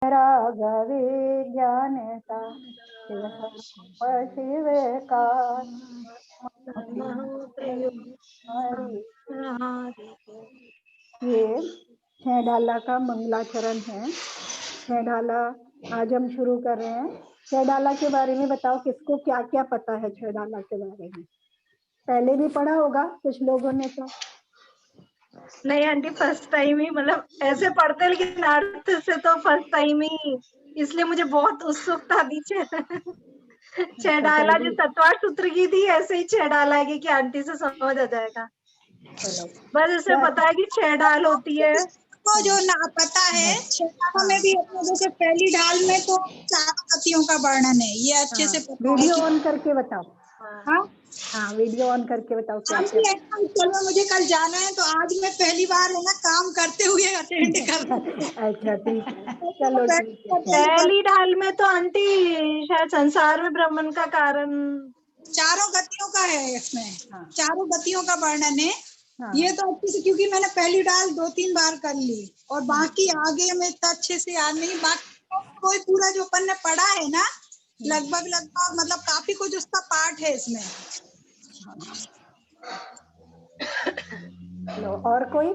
राघवे ज्ञानता शिव शिवकार ये छह ढाला का मंगलाचरण है। छह ढाला आज हम शुरू कर रहे हैं। छह ढाला के बारे में बताओ, किसको क्या क्या पता है छह ढाला के बारे में? पहले भी पढ़ा होगा कुछ लोगों ने तो। नहीं आंटी, फर्स्ट टाइम ही, मतलब ऐसे पढ़ते हैं लेकिन अर्थ से तो फर्स्ट टाइम ही, इसलिए मुझे बहुत उत्सुकता थी। छह डाला जो सतवार सूत्र की थी, ऐसे ही छह डाला है कि आंटी से समझ आ जाएगा। बस इसे पता है कि छह ढाल होती है। को जो ना पता है, छह ढालों में भी अपने जैसे पहली ढाल में तो चारों गतियों का वर्णन है, ये अच्छे से पता है। वीडियो ऑन करके बताओ। हाँ हाँ, वीडियो ऑन करके बताओ क्या आंटी, चलो मुझे कल जाना है तो आज मैं पहली बार है ना काम करते हुए अटेंड कर रही हूँ। अच्छा ठीक है, चलो ठीक है। पहली ढाल में तो आंटी शायद संसार में ब्रह्मन का कारण चारों गतियों का है इसमें। हाँ। चारों गतियों का वर्णन है। हाँ। ये तो अच्छे से, क्योंकि मैंने पहली डाल 2-3 बार कर ली और बाकी आगे में इतना अच्छे से याद नहीं। बाकी कोई पूरा जो अपन ने पढ़ा है ना, लगभग मतलब काफी कुछ उसका पार्ट है इसमें। लो, और कोई?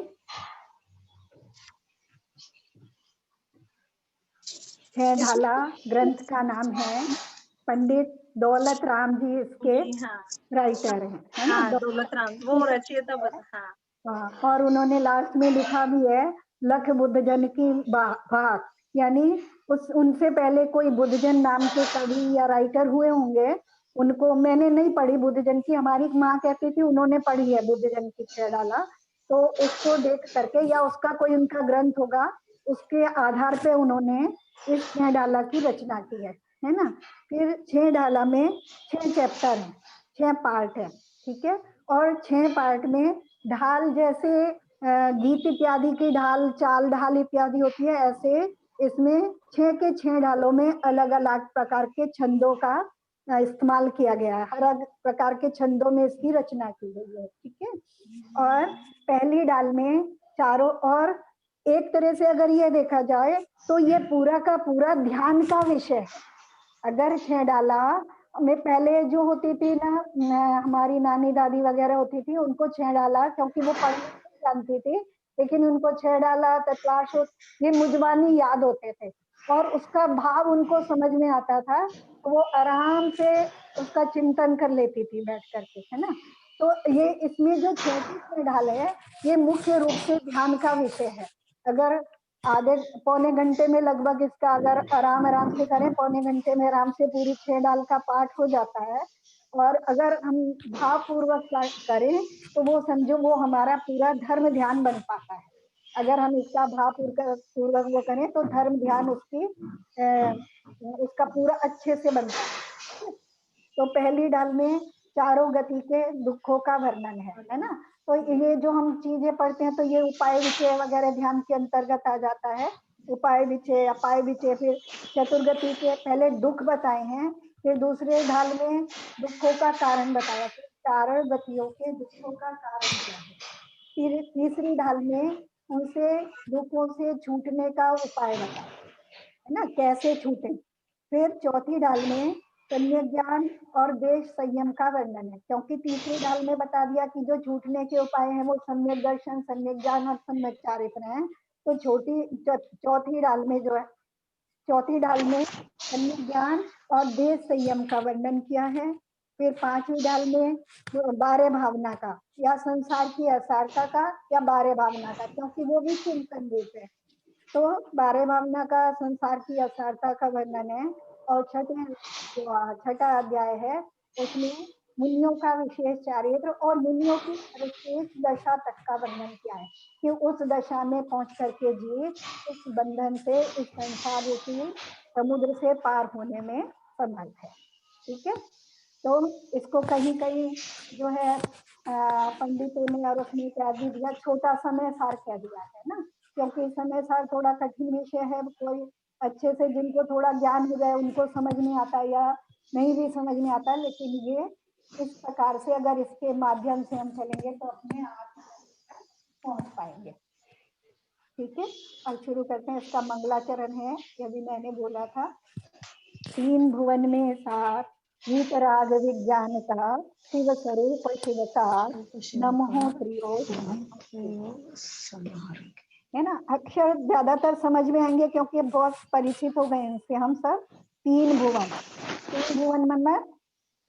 छह ढाला ग्रंथ का नाम है। पंडित दौलत राम जी इसके राइटर हैं, है ना? दौलत राम वो रचयिता बता। हाँ, और उन्होंने लास्ट में लिखा भी है, लख बुद्ध जन की भाग, यानी उनसे पहले कोई बुद्धजन नाम के कवि या राइटर हुए होंगे। उनको मैंने नहीं पढ़ी बुद्धजन की, हमारी माँ कहती थी उन्होंने पढ़ी है बुद्धजन की छह डाला। तो उसको देख करके या उसका कोई उनका ग्रंथ होगा, उसके आधार पे उन्होंने इस छह डाला की रचना की है ना? फिर छह डाला में 6 चैप्टर है, 6 पार्ट है, ठीक है। और 6 पार्ट में ढाल जैसे गीत इत्यादि की ढाल, चाल ढाल इत्यादि होती है, ऐसे इसमें 6 के 6 ढालों में अलग अलग प्रकार के छंदों का इस्तेमाल किया गया है। हर एक प्रकार के छंदों में इसकी रचना की गई है, ठीक है। और पहली डाल में चारों, और एक तरह से अगर ये देखा जाए तो ये पूरा का पूरा ध्यान का विषय है। अगर छह डाला में पहले जो होती थी ना, हमारी नानी दादी वगैरह होती थी, उनको छह डाला क्योंकि वो पढ़ना नहीं जानती थी, लेकिन उनको छह डाला तत्लाश ये मुजबानी याद होते थे और उसका भाव उनको समझ में आता था, तो वो आराम से उसका चिंतन कर लेती थी बैठ करके, है ना? तो ये इसमें जो 36 ढाल है, ये मुख्य रूप से ध्यान का विषय है। अगर आधे पौने घंटे में लगभग इसका अगर आराम से करें, पौने घंटे में आराम से पूरी 6 डाल का पाठ हो जाता है। और अगर हम भाव पूर्वक करें तो वो समझो वो हमारा पूरा धर्म ध्यान बन पाता है। अगर हम इसका भाव पूर्वक वो करें तो धर्म ध्यान उसका पूरा अच्छे से बनता है। तो पहली डाल में चारों गति के दुखों का वर्णन है ना? तो ये जो हम चीजें पढ़ते हैं तो ये उपाय विचय वगैरह ध्यान के अंतर्गत आ जाता है। उपाय विचय, अपाय विचय, फिर चतुर्गति के पहले दुख बताए हैं, फिर दूसरे ढाल में दुखों का कारण बताया, फिर चारों गतियों के दुखों का कारण क्या है। फिर तीसरी ढाल में उनसे दुखों से छूटने का उपाय बताया, है ना, कैसे छूटे। फिर चौथी ढाल में सम्यक ज्ञान और देश संयम का वर्णन है, क्योंकि तीसरी ढाल में बता दिया कि जो छूटने के उपाय हैं वो सम्यक दर्शन, सम्यक ज्ञान और सम्यक चारित्र हैं। तो चौथी ढाल में जो है, चौथी ढाल में सम्यक ज्ञान और देश संयम का वर्णन किया है। फिर पांचवी ढाल में बारे भावना का, या संसार की असारता का, या बारे भावना का, क्योंकि वो भी चिंतन रूप है। तो बारे भावना का, संसार की असारता का वर्णन है। और छठा अध्याय है, उसमें मुनियों का विशेष चारित्र और मुनियों की विशेष दशा तक का वर्णन किया है कि उस दशा में पहुंच करके जीव इस बंधन से, इस संसार रूपी समुद्र से पार होने में समर्थ है, ठीक है। तो इसको कहीं कहीं जो है पंडितों ने और उसमें क्या दिया, छोटा समय सार कह दिया है ना, क्योंकि समय सार थोड़ा कठिन विषय है। कोई अच्छे से जिनको थोड़ा ज्ञान हो जाए उनको समझ में आता या नहीं भी समझ में आता, लेकिन ये इस प्रकार से अगर इसके माध्यम से हम चलेंगे तो अपने आप पहुंच पाएंगे, ठीक है, अब शुरू करते हैं। इसका मंगलाचरण है, ये भी मैंने बोला था। तीन भुवन में सार वीतराग विज्ञान का शिव स्वरूप शिवकार नमो त्रियोग है ना। अक्षर ज्यादातर समझ में आएंगे क्योंकि अब बहुत परिचित हो गए इनसे हम सब। तीन भुवन मतलब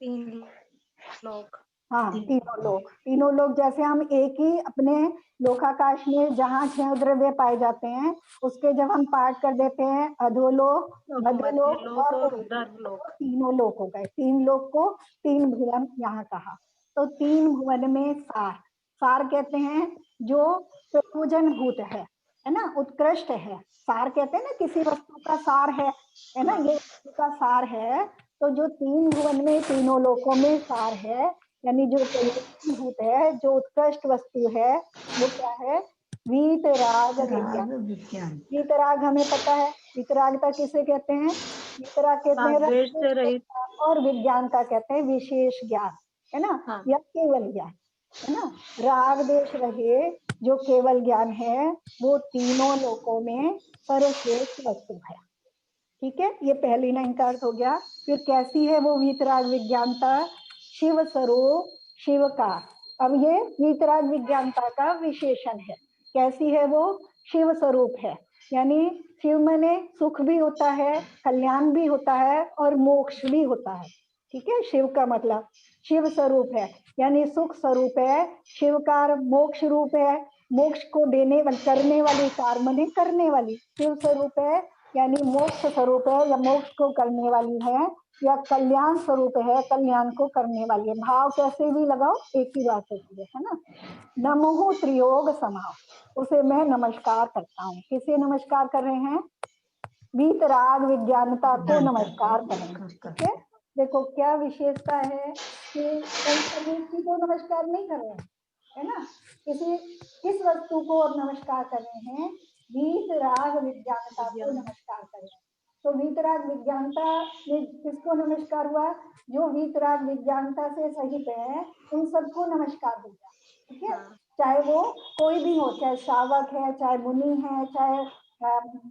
तीन लोग, हाँ, तीनों लोग जैसे हम एक ही अपने लोकाकाश में जहाँ 6 द्रव्य पाए जाते हैं उसके जब हम पाठ कर देते हैं अधोलोक, मध्यलोक और उधरलोक, तीनों लोक हो गए। 3 लोक को 3 भुवन यहाँ कहा। तो 3 भुवन में सार कहते हैं जो प्रयोजन भूत है ना, उत्कृष्ट है। सार कहते हैं ना किसी वस्तु का सार है ना, ये वस्तु का सार है। तो जो 3 भुवन में तीनों लोकों में सार है, यानी जो प्रयोजनभूत है, जो उत्कृष्ट वस्तु है, वो क्या है? वीतराग विज्ञान। वीतराग हमें पता है, वीतरागता किसे कहते हैं? वीतराग कहते हैं द्वेष से रहित, और विज्ञानता कहते हैं विशेष ज्ञान, है ना, या केवल ज्ञान, है ना। राग देश रहे जो केवल ज्ञान है, वो तीनों लोकों में सर्वश्रेष्ठ वस्तु है। ठीक है, ये पहली लाइन का अर्थ हो गया। फिर कैसी है वो वीतराग विज्ञानता? शिव स्वरूप शिवकार। अब ये वीतराग विज्ञानता का विशेषण है। कैसी है वो? शिव स्वरूप है, यानी शिव माने सुख भी होता है, कल्याण भी होता है और मोक्ष भी होता है। ठीक है, शिव का मतलब शिव स्वरूप है, यानी सुख स्वरूप है। शिवकार मोक्ष रूप है, मोक्ष को देने करने वाली, कार माने करने वाली। शिव स्वरूप है यानी मोक्ष स्वरूप है या मोक्ष को करने वाली है, या कल्याण स्वरूप है, कल्याण को करने वाली है। भाव कैसे भी लगाओ एक ही बात होती है ना। नमो त्रियोग समाओ, उसे मैं नमस्कार करता हूँ। किसे नमस्कार कर रहे हैं? वीतराग विज्ञानता को नमस्कार करें। ठीक है, देखो क्या विशेषता है कि पंचतत्व को नमस्कार नहीं कर रहे हैं, है ना, किस वस्तु को नमस्कार कर रहे हैं? वीतराग विज्ञानता को नमस्कार कर रहे हैं। तो वीतराग विज्ञानता में किसको नमस्कार हुआ? जो वीतराग विज्ञानता से सहित है उन सबको नमस्कार दिया। ठीक है, चाहे वो कोई भी हो, चाहे श्रावक है, चाहे मुनि है, चाहे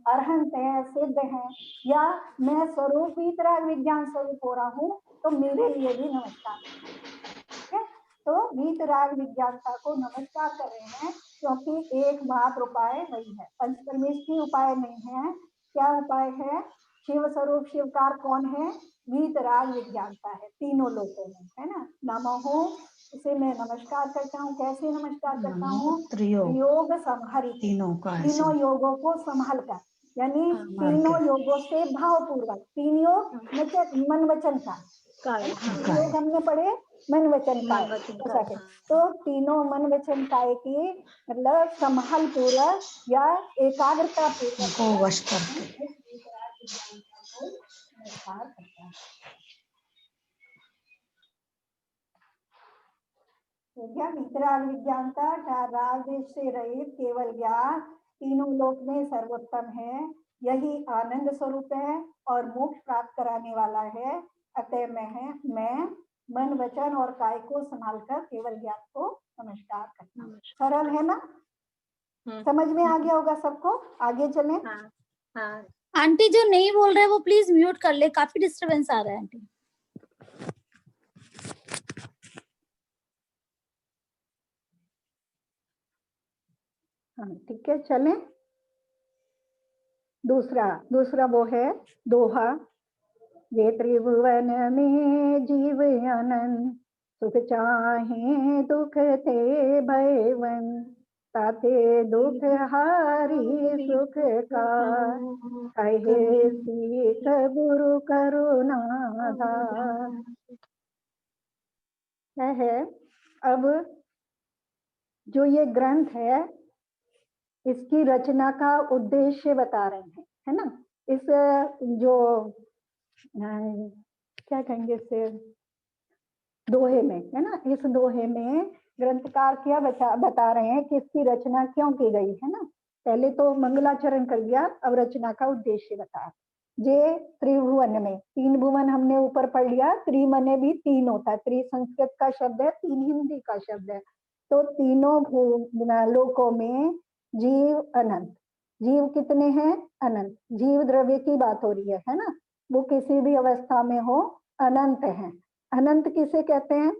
अरहंत है, सिद्ध है, या मैं स्वरूप वीतराग विज्ञान स्वरूप हो रहा हूँ, तो मेरे लिए भी नमस्कार। ठीक है, तो वीतराग विज्ञानता को नमस्कार कर रहे हैं क्योंकि एकमात्र उपाय वही है, पंचपरमेश्वरी उपाय नहीं है। क्या उपाय है? शिव स्वरूप शिवकार कौन है? वीतराग विज्ञानता है तीनों लोगों में, है ना। नमो, उसे मैं नमस्कार करता हूँ। कैसे नमस्कार करता हूँ? योग संहरित, तीनों योगों को संभाल कर, यानी तीनों योगों से भावपूर्वक। 3 योग मन वचन का, योग हमने पढ़े मन वचन काय, तो तीनों मन वचन काय की मतलब संभाल पूर्वक या एकाग्रता पूर्वक को वश करके नमस्कार करता है। तो क्या वीतराग विज्ञानता राग देश से रहित केवल ज्ञान तीनों लोक में सर्वोत्तम है, यही आनंद स्वरूप है और मोक्ष प्राप्त कराने वाला है। अतः मैं मन वचन और काय को संभालकर केवल ज्ञान को नमस्कार करता हूँ। सरल है ना, समझ में आ गया होगा सबको। आगे चलें। आंटी जो नहीं बोल रहे वो प्लीज म्यूट कर ले, काफी डिस्टरबेंस आ रहा है आंटी। हाँ ठीक है, चलें। दूसरा वो है दोहा। ये त्रिभुवन में जीव अनंत, सुख चाहे दुख ते भयवन, ताते दुख हारी सुख का, कहे सीख गुरु करुणाधा। है अब जो ये ग्रंथ है इसकी रचना का उद्देश्य बता रहे हैं, है ना। इस जो क्या कहेंगे इसे, दोहे में, है ना, इस दोहे में ग्रंथकार क्या बता रहे हैं कि इसकी रचना क्यों की गई, है ना। पहले तो मंगलाचरण कर लिया, अब रचना का उद्देश्य बता। जे त्रिभुवन में, 3 भुवन हमने ऊपर पढ़ लिया। त्रि मने भी 3 होता है, त्रि संस्कृत का शब्द है, 3 हिंदी का शब्द है। तो तीनों लोकों में जीव अनंत, जीव कितने हैं? अनंत। जीव द्रव्य की बात हो रही है ना, वो किसी भी अवस्था में हो अनंत है। अनंत किसे कहते हैं?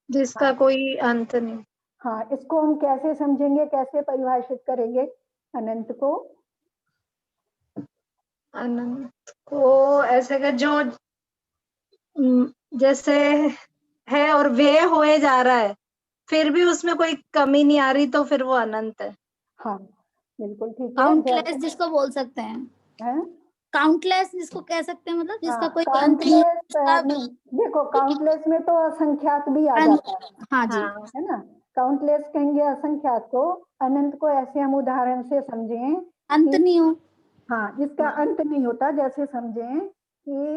जिसका कोई अंत नहीं। हाँ, इसको हम कैसे समझेंगे, कैसे परिभाषित करेंगे अनंत को? अनंत को ऐसे का जो जैसे है और व्यय होए जा रहा है, फिर भी उसमें कोई कमी नहीं आ रही, तो फिर वो अनंत है। हाँ, बिल्कुल ठीक है। काउंटलेस जिसको बोल सकते हैं, हैं? काउंटलेस जिसको कह सकते हैं, मतलब जिसका हाँ, कोई अंत नहीं काउंटलेस उसका नहीं, देखो काउंटलेस में तो असंख्यात भी आ अंत। जाता है हाँ जी, हाँ है ना। काउंटलेस कहेंगे असंख्यात को। अनंत को ऐसे हम उदाहरण से समझें अंत कि नहीं हो। हाँ, जिसका अंत नहीं होता। जैसे समझें कि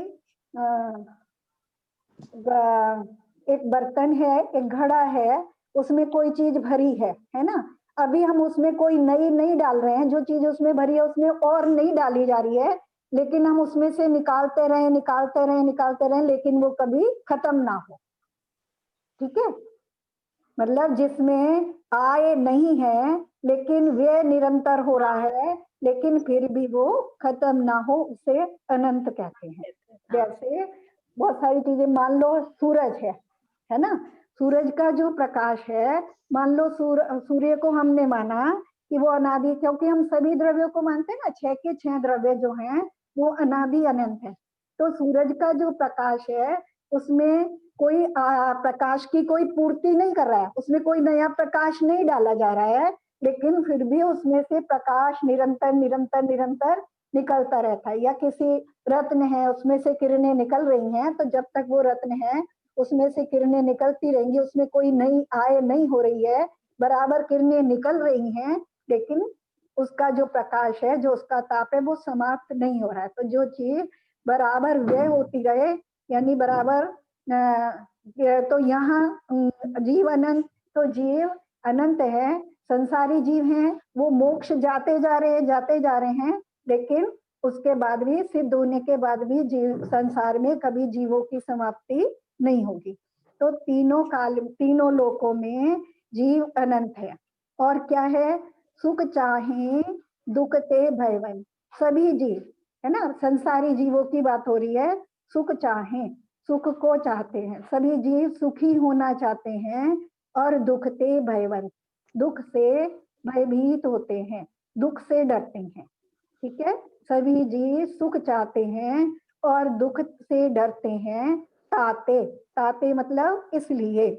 एक बर्तन है, एक घड़ा है, उसमें कोई चीज भरी है ना। अभी हम उसमें कोई नई नहीं डाल रहे हैं, जो चीज उसमें भरी है उसमें और नहीं डाली जा रही है, लेकिन हम उसमें से निकालते रहे निकालते रहे निकालते रहे, लेकिन वो कभी खत्म ना हो। ठीक है, मतलब जिसमें आय नहीं है लेकिन व्यय निरंतर हो रहा है, लेकिन फिर भी वो खत्म ना हो, उसे अनंत कहते हैं। जैसे बहुत सारी चीजें, मान लो सूरज है ना। सूरज का जो प्रकाश है, मान लो सूर्य को हमने माना कि वो अनादि, क्योंकि हम सभी द्रव्यों को मानते हैं ना, 6 के 6 द्रव्य जो हैं वो अनादि अनंत है। तो सूरज का जो प्रकाश है उसमें कोई प्रकाश की कोई पूर्ति नहीं कर रहा है, उसमें कोई नया प्रकाश नहीं डाला जा रहा है, लेकिन फिर भी उसमें से प्रकाश निरंतर निरंतर निरंतर निकलता रहता है। या किसी रत्न है, उसमें से किरणें निकल रही हैं, तो जब तक वो रत्न है उसमें से किरणें निकलती रहेंगी, उसमें कोई नई आय नहीं हो रही है, बराबर किरणें निकल रही हैं, लेकिन उसका जो प्रकाश है, जो उसका ताप है, वो समाप्त नहीं हो रहा है। तो जो चीज बराबर व्यय होती रहे, यानी बराबर तो यहाँ जीव अनंत, तो जीव अनंत है। संसारी जीव हैं, वो मोक्ष जाते जा रहे हैं, लेकिन उसके बाद भी, सिद्ध होने के बाद भी जीव संसार में कभी जीवों की समाप्ति नहीं होगी। तो तीनों लोकों में जीव अनंत है। और क्या है? सुख चाहे दुख ते भयवन। सभी जीव है ना, संसारी जीवों की बात हो रही है। सुख चाहे, सुख को चाहते हैं, सभी जीव सुखी होना चाहते हैं, और दुख ते भयवन, दुख से भयभीत होते हैं, दुख से डरते हैं। ठीक है, सभी जीव सुख चाहते हैं और दुख से डरते हैं। ताते, ताते मतलब इसलिए,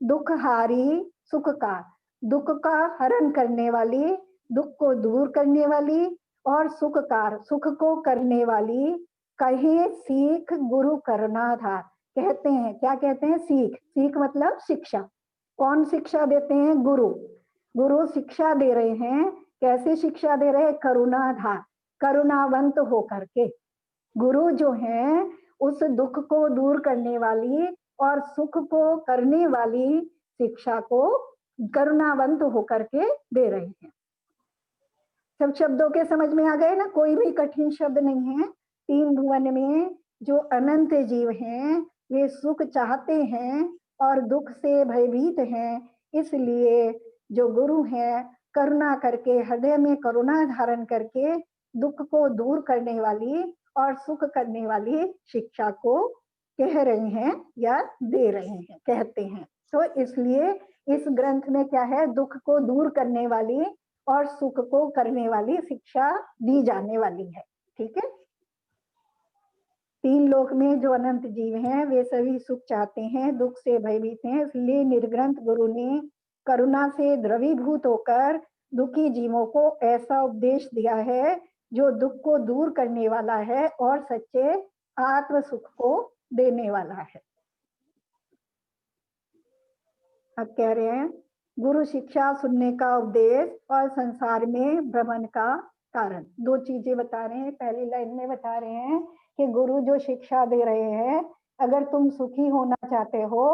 दुख हारी सुख का, दुख का हरण करने वाली, दुख को दूर करने वाली, और सुखकार, सुख को करने वाली, कहे सीख गुरु करुणाधार। कहते हैं, क्या कहते हैं? सीख, सीख मतलब शिक्षा। कौन शिक्षा देते हैं? गुरु। गुरु शिक्षा दे रहे हैं। कैसे शिक्षा दे रहे हैं? करुणाधार, करुणावंत होकर के। गुरु जो है उस दुख को दूर करने वाली और सुख को करने वाली शिक्षा को करुणावंत होकर के दे रहे हैं। सब शब्दों के समझ में आ गए ना, कोई भी कठिन शब्द नहीं है। तीन भुवन में जो अनंत जीव हैं वे सुख चाहते हैं और दुख से भयभीत हैं, इसलिए जो गुरु हैं करुणा करके, हृदय में करुणा धारण करके दुख को दूर करने वाली और सुख करने वाली शिक्षा को कह रहे हैं या दे रहे हैं, कहते हैं। तो इसलिए इस ग्रंथ में क्या है? दुख को दूर करने वाली और सुख को करने वाली शिक्षा दी जाने वाली है। ठीक है, तीन लोक में जो अनंत जीव हैं वे सभी सुख चाहते हैं, दुख से भयभीत हैं, इसलिए निर्ग्रंथ गुरु ने करुणा से द्रवीभूत होकर दुखी जीवों को ऐसा उपदेश दिया है जो दुख को दूर करने वाला है और सच्चे आत्म सुख को देने वाला है। अब कह रहे हैं गुरु शिक्षा सुनने का उपदेश और संसार में भ्रमण का कारण। दो चीजें बता रहे हैं। पहली लाइन में बता रहे हैं कि गुरु जो शिक्षा दे रहे हैं, अगर तुम सुखी होना चाहते हो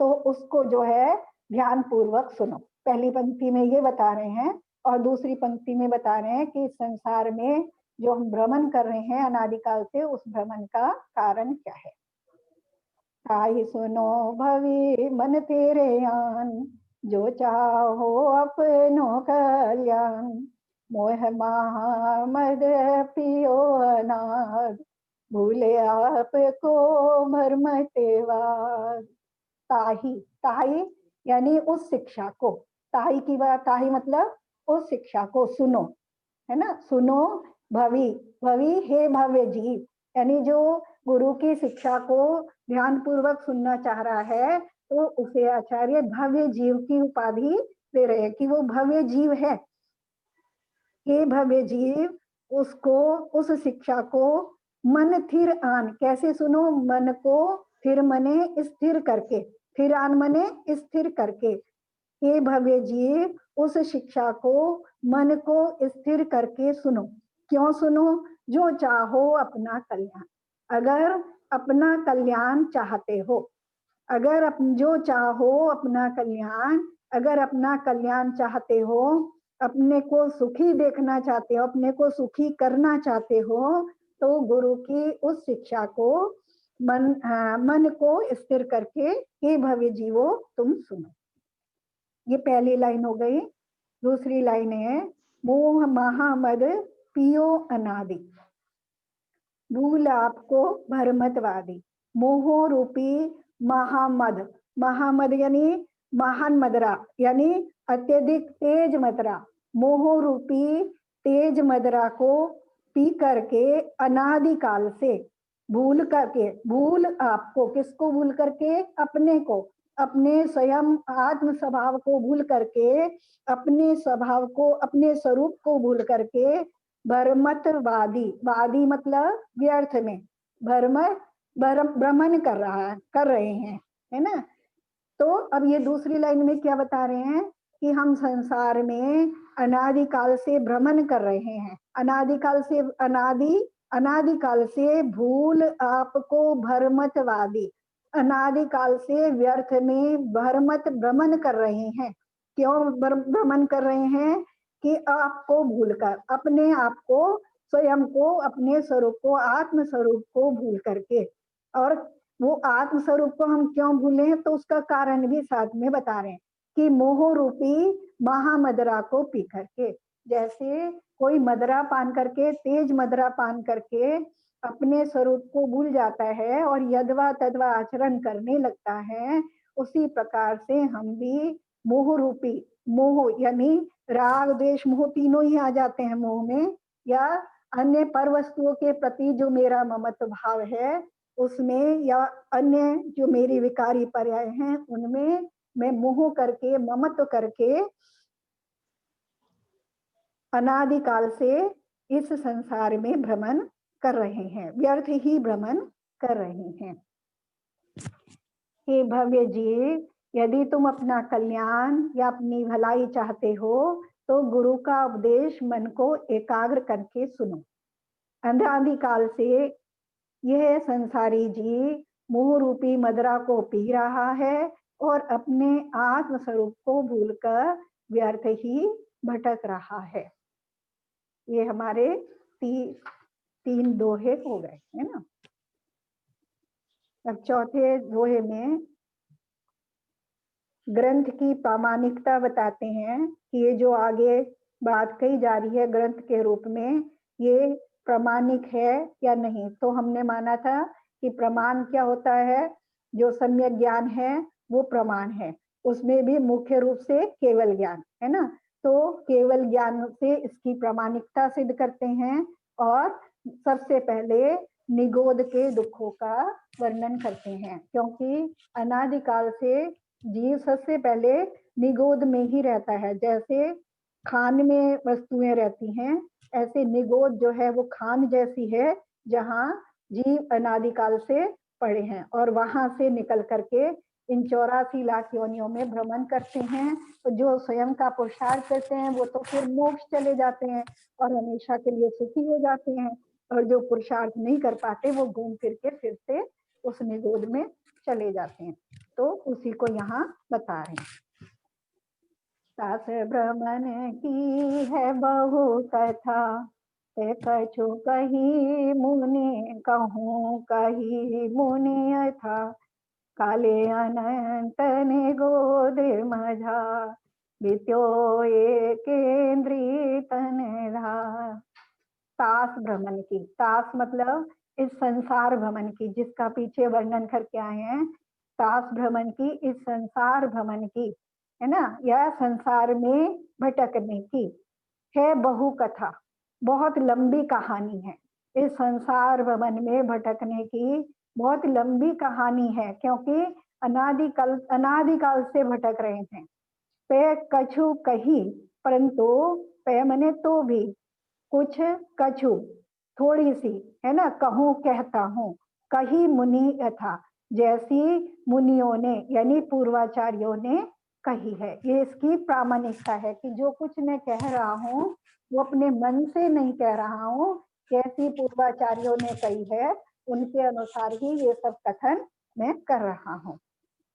तो उसको जो है ध्यान पूर्वक सुनो। पहली पंक्ति में ये बता रहे हैं, और दूसरी पंक्ति में बता रहे हैं कि संसार में जो हम भ्रमण कर रहे हैं अनादिकाल से, उस भ्रमण का कारण क्या है। ताहि सुनो भवी मन तेरे आन, जो चाहो अपनो कल्याण, मोह माया मद पियो अनाथ, भूले आपको मर्म तेवाद। ताही, ताही यानी उस शिक्षा को, ताही की बात, ताही मतलब उस शिक्षा को सुनो, है ना, सुनो। भवि, भवि हे भव्य जीव, यानी जो गुरु की शिक्षा को ध्यान पूर्वक सुनना चाह रहा है तो उसे आचार्य भव्य जीव की उपाधि दे रहे हैं कि वो भव्य जीव है। हे भव्य जीव, उसको, उस शिक्षा को मन थिर आन, कैसे सुनो, मन को फिर मने स्थिर करके, फिर आन मने स्थिर करके। हे भव्य जीव, उस शिक्षा को मन को स्थिर करके सुनो। क्यों सुनो? जो चाहो अपना कल्याण, अगर अपना कल्याण चाहते हो, अगर जो चाहो अपना कल्याण, अगर अपना कल्याण चाहते हो, अपने को सुखी देखना चाहते हो, अपने को सुखी करना चाहते हो, तो गुरु की उस शिक्षा को मन को स्थिर करके हे भव्य जीवो तुम सुनो। ये पहली लाइन हो गई। दूसरी लाइन है मोह महामद पियो अनादि, भूल आपको भरमतवादी। मोह रूपी महामद, महामद यानी महान मदरा, यानी अत्यधिक तेज मदरा। मोह रूपी तेज मदरा को पी करके अनादिकाल से, भूल करके, भूल आपको, किसको भूल करके? अपने को, अपने स्वयं आत्म स्वभाव को भूल करके, अपने स्वभाव को, अपने स्वरूप को भूल करके भ्रमतवादी, वादी मतलब व्यर्थ में, भ्रमण कर रहा है, कर रहे हैं, है ना। तो अब ये दूसरी लाइन में क्या बता रहे हैं कि हम संसार में अनादिकाल से भ्रमण कर रहे हैं, अनादिकाल से, अनादिकाल से भूल आपको भ्रमतवादी, अनादिकाल से व्यर्थ में भ्रमण कर रहे हैं। क्यों भ्रमण कर रहे हैं? कि आपको भूलकर, अपने आप को, स्वयं को, अपने स्वरूप को, आत्म स्वरूप को भूल करके। और वो आत्म स्वरूप को हम क्यों भूले, तो उसका कारण भी साथ में बता रहे हैं कि मोह रूपी महामदरा को पी करके, जैसे कोई मदरा पान करके, तेज मदरा पान करके अपने स्वरूप को भूल जाता है और यदवा तदवा आचरण करने लगता है, उसी प्रकार से हम भी मोह रूपी, मोह यानी राग द्वेष मोह तीनों ही आ जाते हैं मोह में, या अन्य पर वस्तुओं के प्रति जो मेरा ममत्व भाव है उसमें, या अन्य जो मेरी विकारी पर्याय हैं उनमें मैं मोह करके, ममत्व करके अनादिकाल से इस संसार में भ्रमण कर रहे हैं, व्यर्थ ही भ्रमण कर रहे हैं। हे भव्य जीव, यदि तुम अपना कल्याण या अपनी भलाई चाहते हो तो गुरु का उपदेश मन को एकाग्र करके सुनो। अनादिकाल से यह संसारी जीव मोह रूपी मदरा को पी रहा है और अपने आत्म स्वरूप को भूलकर व्यर्थ ही भटक रहा है। ये हमारे तीन दोहे हो गए, है ना। अब चौथे दोहे में ग्रंथ की प्रामाणिकता बताते हैं कि ये जो आगे बात कही जा रही है ग्रंथ के रूप में, ये प्रामाणिक है या नहीं। तो हमने माना था कि प्रमाण क्या होता है, जो सम्यक ज्ञान है वो प्रमाण है, उसमें भी मुख्य रूप से केवल ज्ञान, है ना। तो केवल ज्ञान से इसकी प्रामाणिकता सिद्ध करते हैं और सबसे पहले निगोद के दुखों का वर्णन करते हैं, क्योंकि अनादिकाल से जीव सबसे पहले निगोद में ही रहता है। जैसे खान में वस्तुएं रहती हैं, ऐसे निगोद जो है वो खान जैसी है जहाँ जीव अनादिकाल से पड़े हैं और वहां से निकल करके इन 84 लाख योनियों में भ्रमण करते हैं। तो जो स्वयं का पुरुषार्थ करते हैं वो तो फिर मोक्ष चले जाते हैं और हमेशा के लिए सुखी हो जाते हैं, और जो पुरुषार्थ नहीं कर पाते वो घूम फिर के फिर से उस निगोद में चले जाते हैं। तो उसी को यहाँ बता रहे हैं। सास भ्रमण की है बहु कथा, ते कछु कही मुनि कहूँ कही मुनि था, काले अनंत निगोद मझा बित्यो एकेंद्री तन धार। तास भ्रमण की, तास मतलब इस संसार भ्रमण की, जिसका पीछे वर्णन करके आए हैं, तास भ्रमण की, इस संसार भ्रमण की, है ना, यह संसार में भटकने की है बहु कथा, बहुत लंबी कहानी है। इस संसार भ्रमण में भटकने की बहुत लंबी कहानी है, क्योंकि अनादिकाल से भटक रहे थे। पे कछु कही, परंतु पे मने तो भी, कुछ कछु थोड़ी सी, है ना, कहूं कहता हूं, कही मुनि यथा, जैसी मुनियों ने यानी पूर्वाचार्यों ने कही है। ये इसकी प्रामाणिकता है कि जो कुछ मैं कह रहा हूँ वो अपने मन से नहीं कह रहा हूँ, जैसी पूर्वाचार्यों ने कही है उनके अनुसार ही ये सब कथन मैं कर रहा हूँ।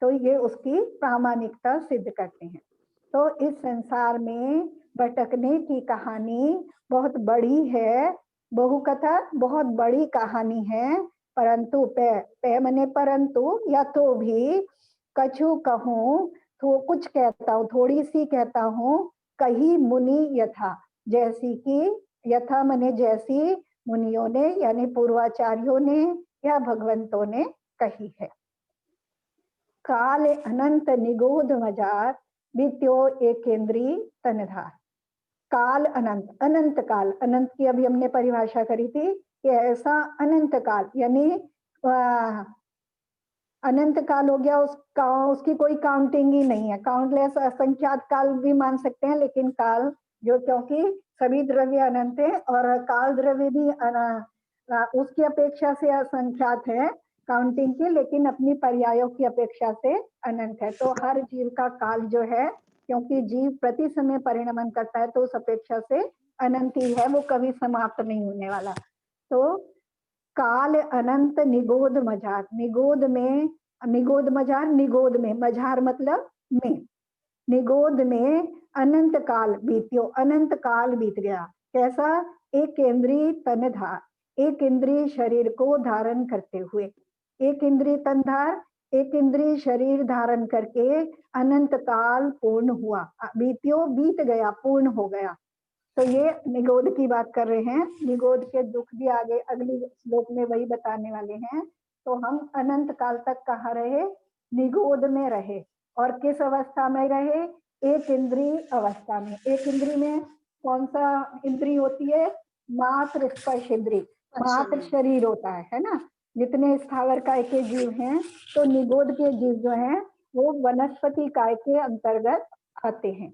तो ये उसकी प्रामाणिकता सिद्ध करते हैं। तो इस संसार में भटकने की कहानी बहुत बड़ी है, बहुकथा बहुत बड़ी कहानी है, परंतु पे मने परंतु या तो भी, कछु कहूं तो कुछ कहता हूँ, थोड़ी सी कहता हूँ, कही मुनि यथा, जैसी कि, यथा मने जैसी, मुनियों ने यानी पूर्वाचार्यों ने या भगवंतों ने कही है। काल अनंत निगोध मजार बित्यो एकेंद्री तनधार। काल अनंत, अनंत काल, अनंत की अभी हमने परिभाषा करी थी कि ऐसा अनंत काल यानी अनंत काल हो गया, उसकी कोई काउंटिंग ही नहीं है, काउंटलेस असंख्यात काल भी मान सकते हैं, लेकिन काल जो, क्योंकि सभी द्रव्य अनंत है और काल द्रव्य भी उसकी अपेक्षा से असंख्यात है काउंटिंग की, लेकिन अपनी पर्यायों की अपेक्षा से अनंत है। तो हर जीव का काल जो है, क्योंकि जीव प्रति समय परिणमन करता है, तो उस अपेक्षा से अनंत ही है, वो कभी समाप्त नहीं होने वाला। तो काल अनंत निगोद मझार, निगोद में, निगोद मझार, निगोद में, मझार मतलब में, निगोद में अनंत काल बीत्यो, अनंत काल बीत गया। कैसा? एक इंद्रिय तनधार, एक इंद्रिय शरीर को धारण करते हुए, एक इंद्रिय तनधार, एक इंद्रिय शरीर धारण करके अनंत काल पूर्ण हुआ, बीत्यो बीत गया, पूर्ण हो गया। तो ये निगोद की बात कर रहे हैं। निगोद के दुख भी आगे अगली श्लोक में वही बताने वाले हैं। तो हम अनंत काल तक कहाँ रहे? निगोद में रहे। और किस अवस्था में रहे? एक इंद्रिय अवस्था में। एक इंद्रिय में कौन सा इंद्रिय होती है? मात्र स्पर्श इंद्रिय, मात्र शरीर होता है ना। जितने स्थावर काय के जीव हैं, तो निगोद के जीव जो हैं वो वनस्पति काय के अंतर्गत आते हैं।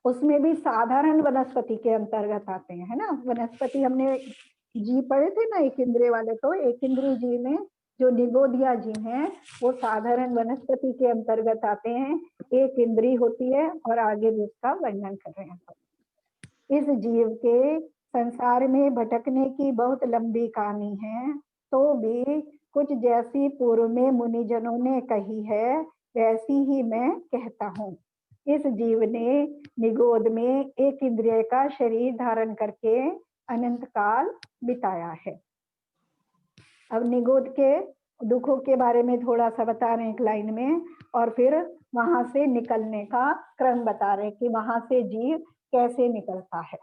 उसमें भी साधारण वनस्पति के अंतर्गत आते हैं, है ना। वनस्पति हमने जीव पढ़े थे ना, एक इंद्रिय वाले। तो एक इंद्रिय जीव में जो निगोदिया जीव हैं वो साधारण वनस्पति के अंतर्गत आते हैं, एक इंद्रिय होती है, और आगे भी उसका वर्णन कर रहे हैं। इस जीव के संसार में भटकने की बहुत लंबी कहानी है, तो भी कुछ जैसी पूर्व में मुनिजनों ने कही है वैसी ही मैं कहता हूँ। इस जीव ने निगोद में एक इंद्रिय का शरीर धारण करके अनंत काल बिताया है। अब निगोद के दुखों के बारे में थोड़ा सा बता रहे हैं एक लाइन में, और फिर वहां से निकलने का क्रम बता रहे हैं कि वहां से जीव कैसे निकलता है।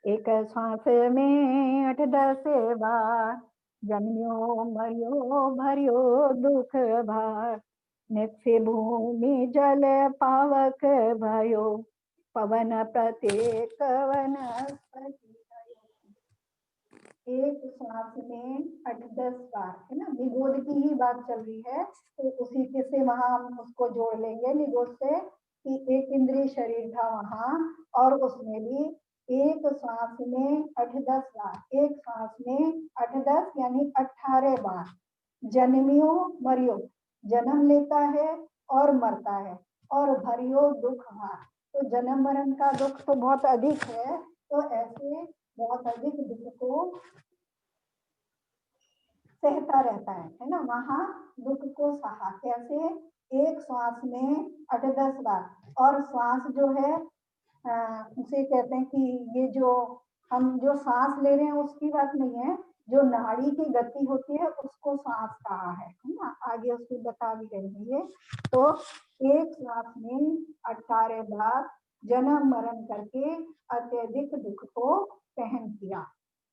एक श्वास में 8-10 बार जन्म्यो मरियो भरियो दुख भार, नित्य भूमि जल पावक भयो, पवन प्रत्येक वनस्पति। एक श्वास में 8-10 बार, है ना। निगोद की ही बात चल रही है, तो उसी के से वहां हम उसको जोड़ लेंगे निगोद से, कि एक इंद्रिय शरीर था वहां, और उसमें भी एक श्वास में 8-10 बार, एक श्वास में 8-10 यानी 18 बार जन्मियो मरियो, जन्म लेता है और मरता है, और भरियो दुख भार, तो जन्म मरण का दुख तो बहुत अधिक है, तो ऐसे बहुत अधिक दुख को सहता रहता है ना। वहां दुख को सहा कैसे? एक श्वास में 8-10 बार। और श्वास जो है उसे कहते हैं कि ये जो हम जो सांस ले रहे हैं उसकी बात नहीं है, जो नाड़ी की गति होती है उसको श्वास कहा है ना, आगे उसको बता भी रही है। तो एक श्वास में 18 बार जन्म मरण करके अत्यधिक दुख को सहन किया।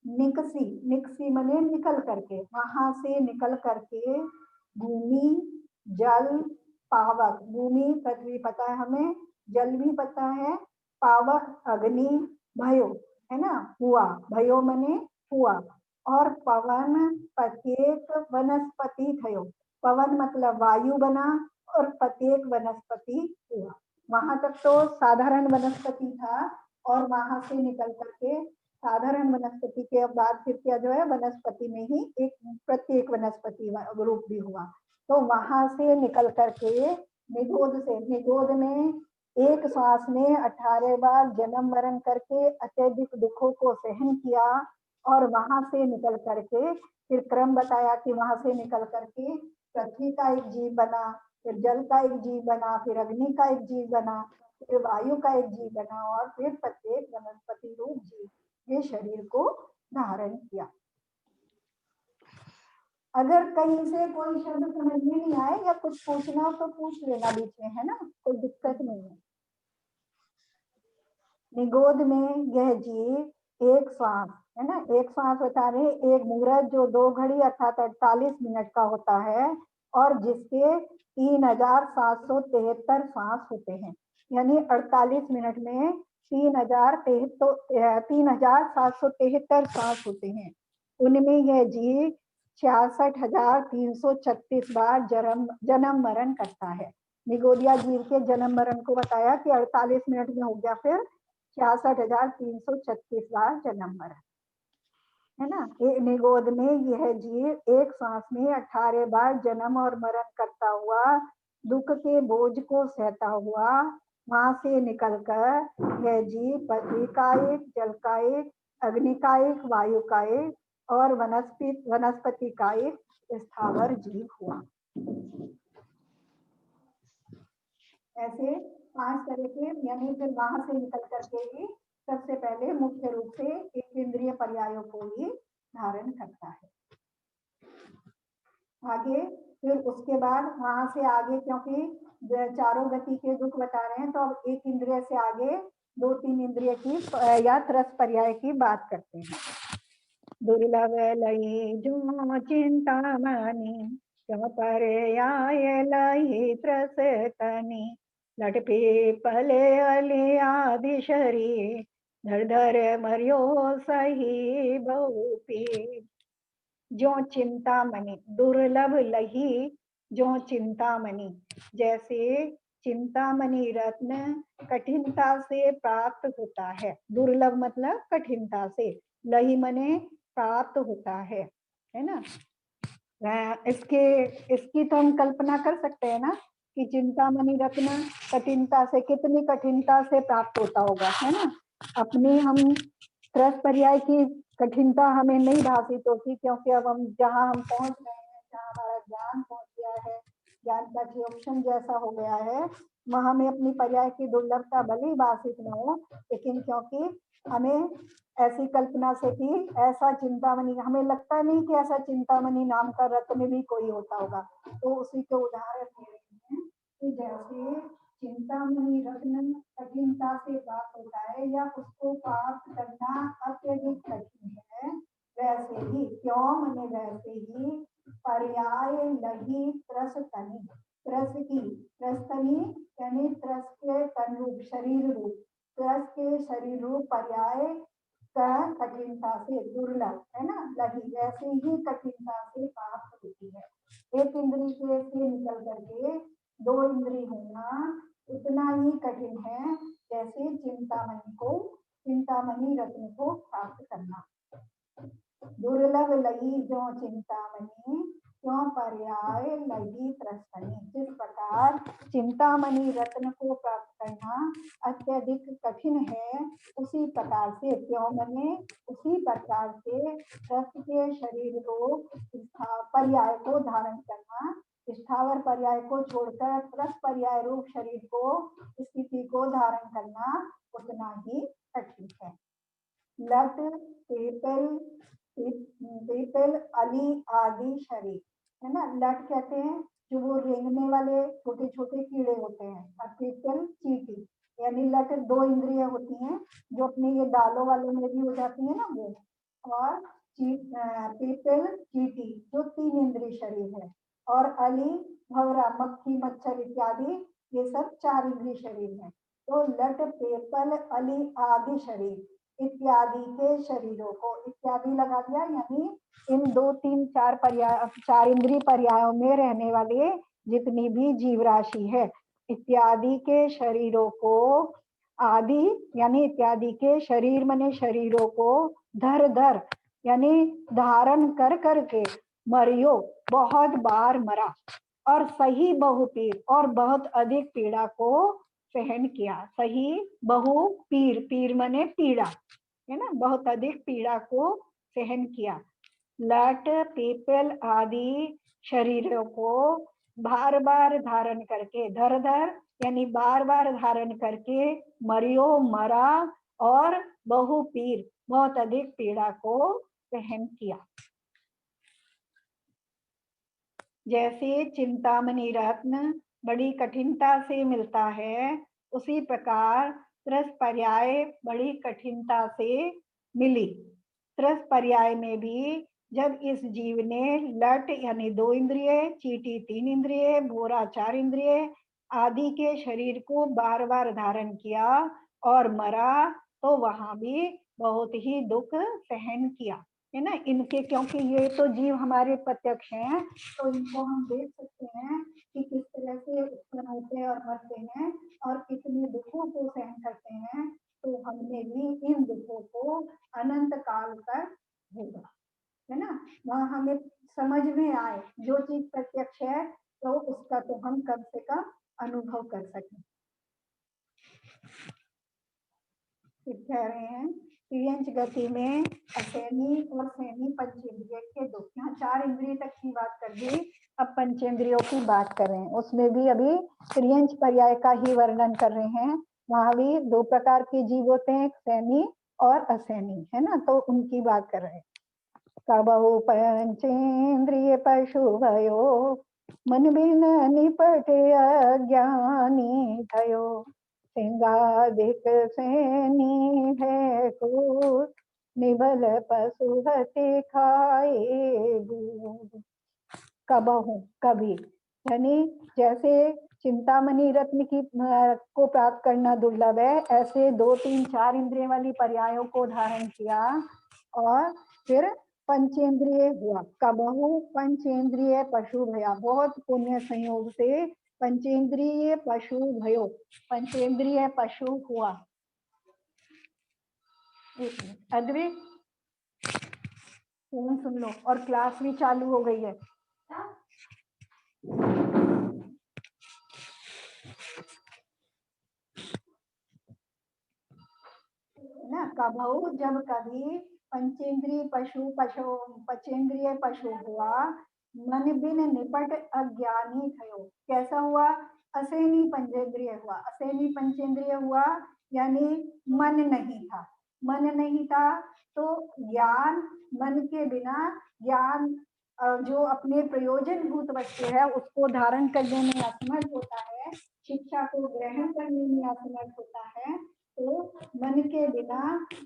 निकसी, निकसी मने निकल करके, वहां से निकल करके भूमि, जल, पावक, भूमि पृथ्वी पता है हमें, जल भी पता है, पावक अग्नि, भयो है ना, हुआ, भयो मने हुआ, और पवन प्रत्येक वनस्पति थयो, पवन मतलब वायु बना और प्रत्येक वनस्पति हुआ। वहां तक तो साधारण वनस्पति था और वहां से निकल करके साधारण वनस्पति के बाद फिर क्या जो है वनस्पति में ही एक प्रत्येक वनस्पति रूप भी हुआ। तो वहां से निकल करके निगोद से, निगोद में एक श्वास में 18 बार जन्म मरण करके अत्यधिक दुखों को सहन किया और वहां से निकल करके फिर क्रम बताया कि वहां से निकल करके पृथ्वी का एक जीव बना, फिर जल का एक जीव बना, फिर अग्नि का एक जीव बना, फिर वायु का एक जीव बना और फिर प्रत्येक वनस्पति रूप जीव के शरीर को धारण किया। अगर कहीं से कोई शब्द समझ में नहीं आए या कुछ पूछना हो तो पूछ लेना बीच में, है ना, कोई दिक्कत नहीं है। निगोद में यह जीव एक श्वास है ना, एक श्वास बता रहे, एक मुहूर्त जो 2 घड़ी अर्थात 48 मिनट का होता है और जिसके 3773 श्वास होते हैं, यानी 48 मिनट में 3773 श्वास होते हैं। उनमें यह जीव 66,336 बार जन्म मरण करता है। निगोदिया जीव के जन्म मरण को बताया कि 48 मिनट में हो गया, फिर 66,336 बार जन्म मरण है ना। निगोद में यह जीव एक श्वास में 18 बार जन्म और मरण करता हुआ दुख के बोझ को सहता हुआ वहां से निकलकर यह जीव पृथ्वी का एक, जल का एक, अग्नि का एक, वायु का एक और वनस्पति का एक स्थावर जीव हुआ। ऐसे 5 तरह के, यानी फिर वहां से निकल करके ही सबसे पहले मुख्य रूप से एक इंद्रिय पर्यायों को ही धारण करता है। आगे फिर उसके बाद वहां से आगे, क्योंकि चारों गति के दुख बता रहे हैं तो अब एक इंद्रिय से आगे 2-3 इंद्रिय की या त्रस पर्याय की बात करते हैं। दुर्लभ लई जो चिंतामणि, क्यों पर्याय लई त्रस तनि, लट पीपले अली आदि शरीर, धर धर मरियो सही बहुपी। जो चिंतामणि, दुर्लभ लही जो चिंतामणि, जैसे चिंतामणि रत्न कठिनता से प्राप्त होता है। दुर्लभ मतलब कठिनता से, लही मने प्राप्त होता है ना। इसकी तो हम कल्पना कर सकते हैं ना कि चिंतामणि रत्न कठिनता से, कितनी कठिनता से प्राप्त होता होगा, है ना। अपनी हम त्रस पर्याय की कठिनता हमें नहीं भाषित होती, क्योंकि अब हम जहाँ हम पहुंच रहे हैं, जहाँ हमारा ज्ञान पहुंच गया है, ज्ञान का ऑप्शन जैसा हो गया है, वहां में अपनी पर्याय की दुर्लभता भले ही भाषित न हो, लेकिन क्योंकि हमें ऐसी कल्पना से कि ऐसा चिंतामणि, हमें लगता नहीं कि ऐसा चिंतामणि नाम का रत्न भी कोई होता होगा। तो उसी के उदाहरण दे रहे हैं कि जैसे चिंतामणि रत्न कठिनता से प्राप्त होता है या उसको प्राप्त करना अत्यधिक कठिन है, वैसे ही, क्यों मने वैसे ही, पर्याय लगी त्रस तनि, त्रस की, त्रस तनि यानी त्रस के तन रूप, शरीर रूप, त्रस के शरीर रूप पर्याय का कठिनता से, दुर्लभ है ना, लगी, वैसे ही कठिनता से प्राप्त होती है। एक इंद्री से निकल करके 2 इंद्री होना उतना ही कठिन है जैसे चिंतामणि रत्न को प्राप्त करना। दुर्लभ लगी जो चिंतामणि, क्यों पर्याय लगी त्रस्तनि, जिस प्रकार चिंतामणि रत्न को प्राप्त करना अत्यधिक कठिन है, उसी प्रकार से, क्यों मने उसी प्रकार से, त्रस्त के शरीर को पर्याय को धारण करना, स्थावर पर्याय को छोड़कर त्रस पर्याय रूप शरीर को, स्थिति को धारण करना उतना ही कठिन है। लट, पेपल, पीपल अली आदि शरीर, है ना। लट कहते हैं जो वो रेंगने वाले छोटे छोटे कीड़े होते हैं, और पीपल चींटी, यानी लट 2 इंद्रियां होती हैं जो अपने ये दालों वालों में भी हो जाती है ना वो, और पीपल चींटी जो 3 इंद्रिय शरीर है, और अली भंवरा मक्खी मच्छर इत्यादि ये सब 4 इंद्रिय शरीर है। तो लट पीपल अली आदि शरीर इत्यादि के शरीरों को, इत्यादि लगा दिया, यानी इन 2 3 4 पर्याय 4 इंद्रिय पर्यायों में रहने वाले जितनी भी जीव राशि है, इत्यादि के शरीरों को, आदि यानी इत्यादि के शरीर मने शरीरों को, धर धर यानी धारण कर करके, मरियो बहुत बार मरा, और सही बहुपीर और बहुत अधिक पीड़ा को सहन किया। सही बहु पीर, पीर मने पीड़ा, है ना, बहुत अधिक पीड़ा को सहन किया। लट पीपल आदि शरीरों को बार बार धारण करके, धर धर यानी बार बार धारण करके, मरियो मरा, और बहु पीर बहुत अधिक पीड़ा को सहन किया। जैसे चिंतामणि रत्न बड़ी कठिनता से मिलता है, उसी प्रकार त्रस पर्याय बड़ी कठिनता से मिली। त्रस पर्याय में भी जब इस जीव ने लट यानी 2 इंद्रिय, चींटी 3 इंद्रिय, भोरा 4 इंद्रिय आदि के शरीर को बार बार धारण किया और मरा, तो वहां भी बहुत ही दुख सहन किया, है ना। इनके, क्योंकि ये तो जीव हमारे प्रत्यक्ष हैं, तो इनको हम देख सकते हैं कि किस तरह से उत्पन्न होते हैं और मरते हैं, और कितने दुखों को सहन करते हैं। तो हमने भी इन दुखों को अनंत काल तक भोगा, है ना। वहाँ हमें समझ में आए, जो चीज प्रत्यक्ष है तो उसका तो हम कम से कम अनुभव कर सकें। फिर कह रहे हैं तिर्यंच गति में असैनी और सैनी पंचेंद्रिय के दुख। यहाँ 4 इंद्रिय तक की बात कर दी, अब पंचेंद्रियों की बात कर रहे हैं। उसमें भी अभी तिर्यंच पर्याय का ही वर्णन कर रहे हैं। वहां भी 2 प्रकार के जीव होते हैं, सैनी और असैनी, है ना, तो उनकी बात कर रहे हैं। कबहु पंचेंद्रिय पशु भयो, मन बिन निपट अज्ञानी भयो, सिंगादिक सैनी है क्रूर, निबल पशु हति खाए दूध। कबहु कभी, यानी जैसे चिंतामणि रत्न की को प्राप्त करना दुर्लभ है, ऐसे 2 3 4 इंद्रिय वाली पर्यायों को धारण किया और फिर पंचेंद्रिय हुआ। कबहु पंचेंद्रिय पशु भया, बहुत पुण्य संयोग से पंचेंद्रिय पशु भयो, पंचेंद्रिय पशु हुआ। अद्वैत फोन सुन लो, और क्लास भी चालू हो गई है। ना, कबहु जब कभी पंचेंद्रिय पचेंद्रिय पशु हुआ, मन बिन निपट अज्ञानी थयो। कैसा हुआ? असैनी पंचेंद्रिय हुआ। असैनी पंचेंद्रिय हुआ यानी मन नहीं था। मन नहीं था तो ज्ञान, मन के बिना ज्ञान जो अपने प्रयोजन भूत वस्तु है उसको धारण करने में असमर्थ होता है, शिक्षा को ग्रहण करने में असमर्थ होता है, तो मन के बिना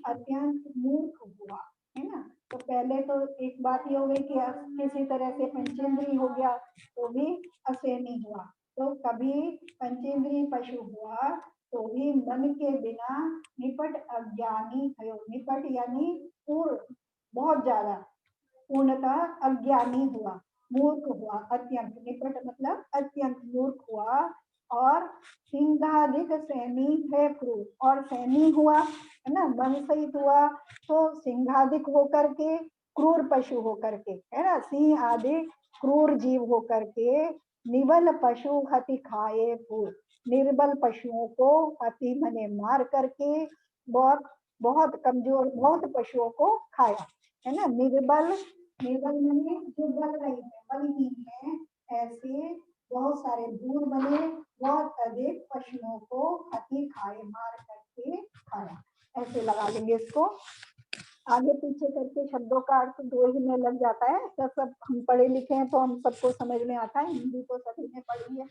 अत्यंत मूर्ख हुआ, है ना। तो पहले तो एक बात ये हो गई कि किसी तरह से पंचेंद्रिय हो गया तो भी असैनी हुआ। तो कभी पंचेंद्रिय पशु हुआ तो भी मन के बिना निपट अज्ञानी भयो। निपट यानी पूर्ण, बहुत ज्यादा, पूर्णतः अज्ञानी हुआ, मूर्ख हुआ, अत्यंत। निपट मतलब अत्यंत मूर्ख हुआ। और सिंहाधिक सैनी है क्रूर, और सैनी हुआ, है ना, मन सहित हुआ तो सिंहाधिक होकर के, क्रूर पशु होकर के, है ना, सिंह आदि क्रूर जीव होकर के, निबल पशु हति खाए फूल, निर्बल पशुओं को हति मने मार करके, बहुत बहुत कमजोर बहुत पशुओं को खाया, है ना। निर्बल, निर्बल मने जो बल रही है, बलहीन है, ऐसे बहुत सारे दूर बने, बहुत अधिक पशुओं को हति खाए, मार करके खाया। ऐसे लगा लेंगे इसको। आगे पीछे करके शब्दों का अर्थ दो ही में लग जाता है। तो सब हम पढ़े लिखे हैं तो हम सबको समझ में आता है, हिंदी तो सभी ने पढ़ी है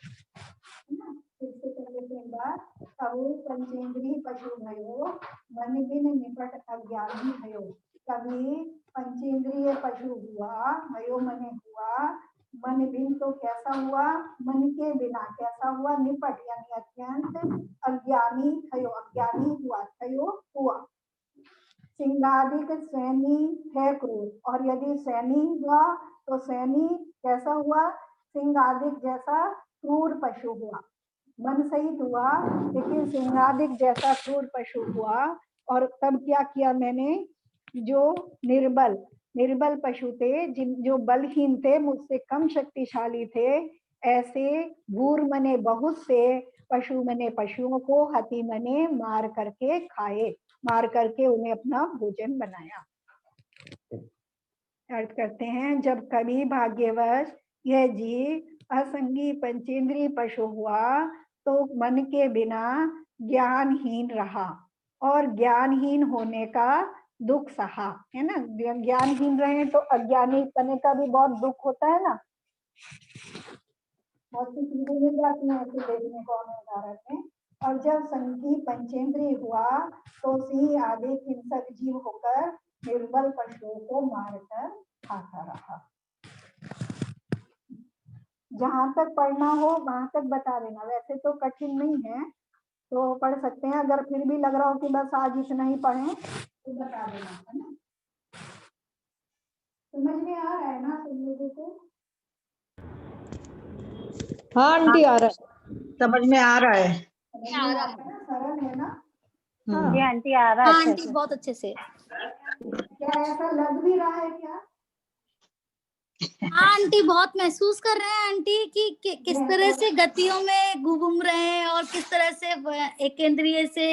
ना। फिर से कर लेते हैं बात। कवि पंचेंद्रिय पशु भयो, मन बिन निपट अज्ञानी भयो। कवि पंचेंद्रिय पशु हुआ, भयो मने हुआ, मन बिन तो कैसा हुआ, मन के बिना कैसा हुआ, निपट यानी अत्यंत, अज्ञानी भयो अज्ञानी हुआ, भयो हुआ। सिंहादिक सैनी है क्रूर, और यदि सैनी हुआ तो सैनी कैसा हुआ, सिंहादिक जैसा क्रूर पशु हुआ। मन सहित हुआ लेकिन सिंहादिक जैसा क्रूर पशु हुआ। और तब क्या किया मैंने, जो निर्बल पशु थे, जो बलहीन थे, मुझसे कम शक्तिशाली थे, ऐसे भूर मने बहुत से, पशु मने पशुओं को, हति मने मार करके खाए, मार करके उन्हें अपना भोजन बनाया। अर्थ करते हैं, जब कभी भाग्यवश यह जीव असंगी पंचेंद्रिय पशु हुआ तो मन के बिना ज्ञानहीन रहा, और ज्ञानहीन होने का दुख सहा, है ना। ज्ञानहीन रहे तो अज्ञानी पने का भी बहुत दुख होता है ना। बहुत सी चीजें मिल जाती हैं ऐसे देखने को हमें उदाहरण में। और जब संगी पंचेंद्रिय हुआ तो सिंह आदि हिंसक जीव होकर निर्बल पशुओं को मारकर खाता रहा। जहां तक पढ़ना हो वहां तक बता देना, वैसे तो कठिन नहीं है तो पढ़ सकते हैं। अगर फिर भी लग रहा हो कि बस आज इतना ही पढ़ें तो बता देना, है ना। समझ में आ रहा है ना तुम लोगों को? हाँ आंटी आ रहा है, समझ में आ रहा है। सरल है ना। हाँ आंटी आ रहा हाँ है आंटी बहुत अच्छे से। क्या ऐसा लग भी रहा है क्या? हाँ आंटी बहुत महसूस कर रहे हैं आंटी कि किस तरह से गतियों में घूम रहे हैं और किस तरह से एक केंद्रीय से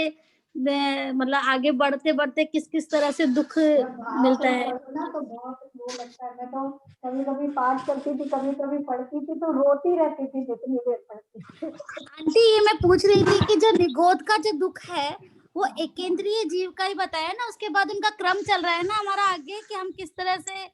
मतलब आगे बढ़ते बढ़ते किस किस तरह से दुख मिलता है ना। तो बहुत वो लगता है। मैं तो कभी कभी पाठ करती थी, कभी कभी पढ़ती थी तो रोती रहती थी जितनी देर पढ़ती थी। आंटी ये मैं पूछ रही थी कि जो निगोद का जो दुख है वो एकेंद्रीय जीव का ही बताया ना, उसके बाद उनका क्रम चल रहा है ना हमारा आगे कि हम किस तरह से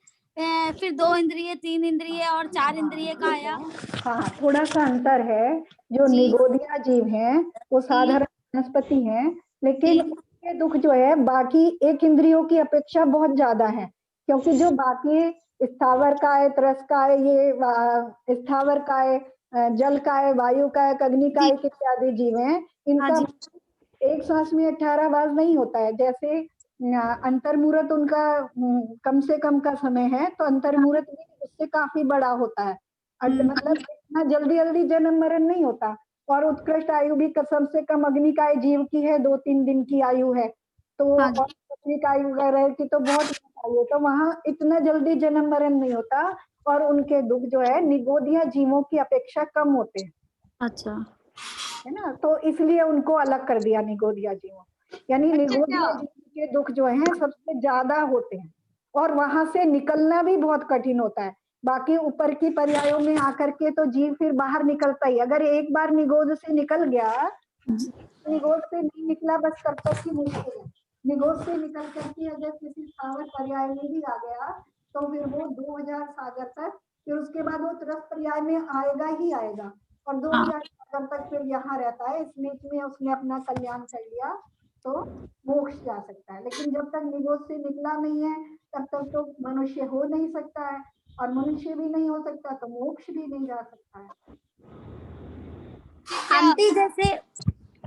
फिर 2 इंद्रिय 3 इंद्रिय और 4 इंद्रिय का आया। हाँ थोड़ा सा अंतर है। जो निगोदिया जीव हैं वो साधारण वनस्पति हैं, लेकिन उनके दुख जो है बाकी एक इंद्रियों की अपेक्षा बहुत ज्यादा है। क्योंकि जो बाकी स्थावर का है, त्रस का है, ये स्थावर का है, जल का है, वायु का है, अग्नि का है इत्यादि जीव हैं, इनका एक सांस में 18 बार नहीं होता है। जैसे अंतर्मुहूर्त उनका कम से कम का समय है तो अंतर्मुहूर्त भी उससे काफी बड़ा होता है। मतलब इतना जल्दी जल्दी जन्म मरण नहीं होता। और उत्कृष्ट आयु भी सबसे कम अग्निकाय जीव की है, 2-3 दिन की आयु है। तो पृथ्वी का आयु वगैरह की तो बहुत आयु, तो वहां इतना जल्दी जन्म मरण नहीं होता और उनके दुख जो है निगोदिया जीवों की अपेक्षा कम होते हैं। अच्छा है ना, तो इसलिए उनको अलग कर दिया निगोदिया जीवों। यानी निगोदिया जीव के दुख जो हैं सबसे ज्यादा होते हैं और वहां से निकलना भी बहुत कठिन होता है। बाकी ऊपर की पर्यायों में आकर के तो जीव फिर बाहर निकलता ही। अगर एक बार निगोद से निकल गया, निगोद से नहीं निकला बस तब तक ही मुश्किल है। निगोद से निकल करके अगर किसी स्थावर पर्याय में भी आ गया तो फिर वो 2000 सागर तक, फिर उसके बाद वो त्रस पर्याय में आएगा ही आएगा और 2000 सागर तक फिर यहाँ रहता है। इस बीच में उसने अपना कल्याण कर लिया तो मोक्ष जा सकता है। लेकिन जब तक निगोद से निकला नहीं है तब तक तो मनुष्य हो नहीं सकता है, और मनुष्य भी नहीं हो सकता तो मोक्ष भी नहीं जा सकता है। आंटी जैसे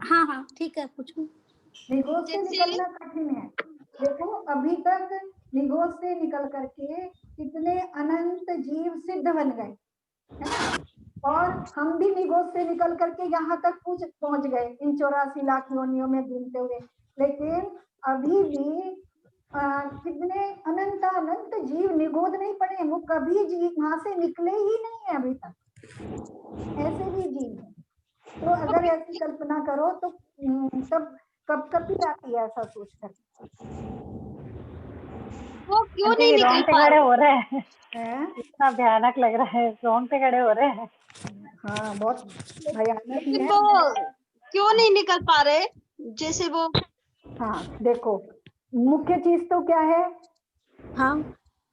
हाँ हाँ ठीक है पूछो। निगोद से निकलना कठिन है। देखो अभी तक निगोद से निकल करके कितने अनंत जीव सिद्ध बन गए, और हम भी निगोद से निकल करके यहाँ तक पहुंच गए इन 84 लाख योनियों में घूमते हुए। लेकिन अभी भी कितने अनंत अनंत जीव निगोद नहीं पड़े, वो कभी जीव वहां से निकले ही नहीं है अभी तक। ऐसे भी जीव हैं। तो अगर ऐसी कल्पना करो तो तब कब कभी आती है ऐसा सोच कर। वो क्यों नहीं निकल पा रहे हो रहे हैं? इतना भयानक लग रहा है, रोंग पे खड़े हो रहे हैं। हाँ बहुत भयानक ही है। वो क्यों नहीं निकल पा रहे जैसे वो? हाँ देखो मुख्य चीज तो क्या है? हाँ,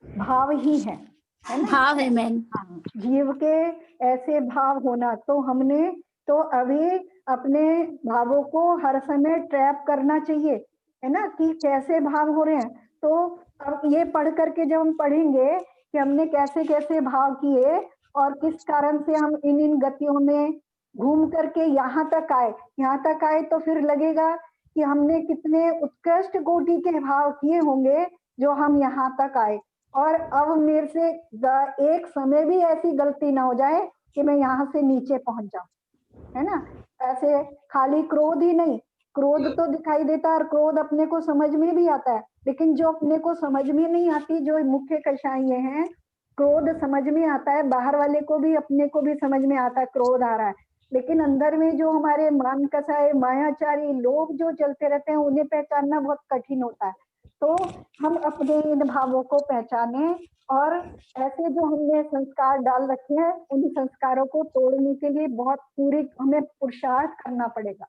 भाव ही है ना? भाव है मैन। हाँ, जीव के ऐसे भाव होना, तो हमने तो अभी अपने भावों को हर समय ट्रैप करना चाहिए, है ना, कि कैसे भाव हो रहे हैं। तो अब ये पढ़ करके जब हम पढ़ेंगे कि हमने कैसे कैसे भाव किए और किस कारण से हम इन गतियों में घूम करके यहाँ तक आए, तो फिर लगेगा कि हमने कितने उत्कृष्ट कोटि के भाव किए होंगे जो हम यहाँ तक आए। और अब मेरे से एक समय भी ऐसी गलती ना हो जाए कि मैं यहाँ से नीचे पहुंच जाऊं, है ना। ऐसे खाली क्रोध ही नहीं, क्रोध तो दिखाई देता है और क्रोध अपने को समझ में भी आता है, लेकिन जो अपने को समझ में नहीं आती, जो मुख्य कषाय ये हैं, क्रोध समझ में आता है, बाहर वाले को भी अपने को भी समझ में आता है क्रोध आ रहा है, लेकिन अंदर में जो हमारे मान कसाय मायाचारी लोग जो चलते रहते हैं, उन्हें पहचानना बहुत कठिन होता है। तो हम अपने इन भावों को पहचाने और ऐसे जो हमने संस्कार डाल रखे हैं, उन संस्कारों को तोड़ने के लिए बहुत पूरी हमें पुरुषार्थ करना पड़ेगा,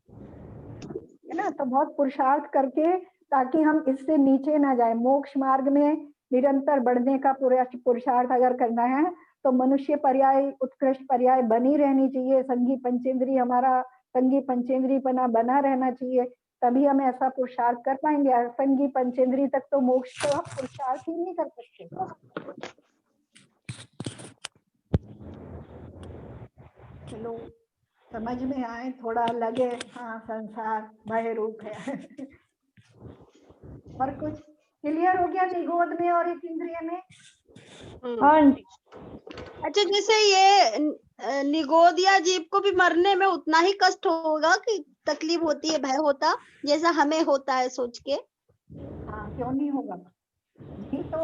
है ना। तो बहुत पुरुषार्थ करके, ताकि हम इससे नीचे ना जाए। मोक्ष मार्ग में निरंतर बढ़ने का पुरुषार्थ अगर करना है, तो मनुष्य पर्याय उत्कृष्ट पर्याय बनी रहनी चाहिए। संगी पंचेंद्री हमारा संगी पंचेंद्रीपना बना रहना चाहिए, तभी हम ऐसा पुरुषार्थ कर पाएंगे। असंगी पंचेंद्री तक तो मोक्ष को आप पुरुषार्थ ही नहीं कर सकते। चलो समझ में आए, थोड़ा लगे हाँ संसार भय रूप है। और कुछ क्लियर हो गया निगोद में और एक इंद्रिय में? हाँ आंटी। अच्छा, जैसे ये निगोद या जीव को भी मरने में उतना ही कष्ट होगा कि तकलीफ होती है, भय होता जैसा हमें होता है सोच के? हाँ, क्यों नहीं होगा जी। तो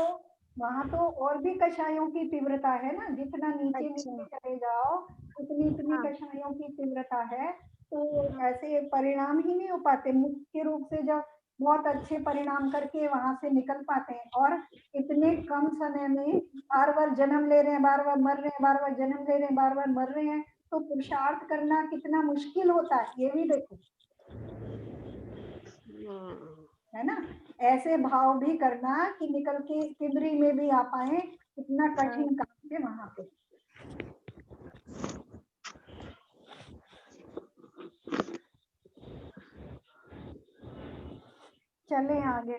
वहां तो और भी कषायों की तीव्रता है ना, जितना नीचे नीचे चले जाओ उतनी इतनी कषायों की तीव्रता है। तो ऐसे परिणाम ही नहीं हो पाते। मुख्य रूप से जब बहुत अच्छे परिणाम करके वहां से निकल पाते हैं, और इतने कम समय में बार बार जन्म ले रहे हैं, बार बार मर रहे हैं, बार बार जन्म ले रहे हैं, बार बार मर रहे हैं, तो पुरुषार्थ करना कितना मुश्किल होता है, ये भी देखो, है ना। ऐसे भाव भी करना कि निकल के इंद्री में भी आ पाए, कितना कठिन काम है वहां पे। चले आगे।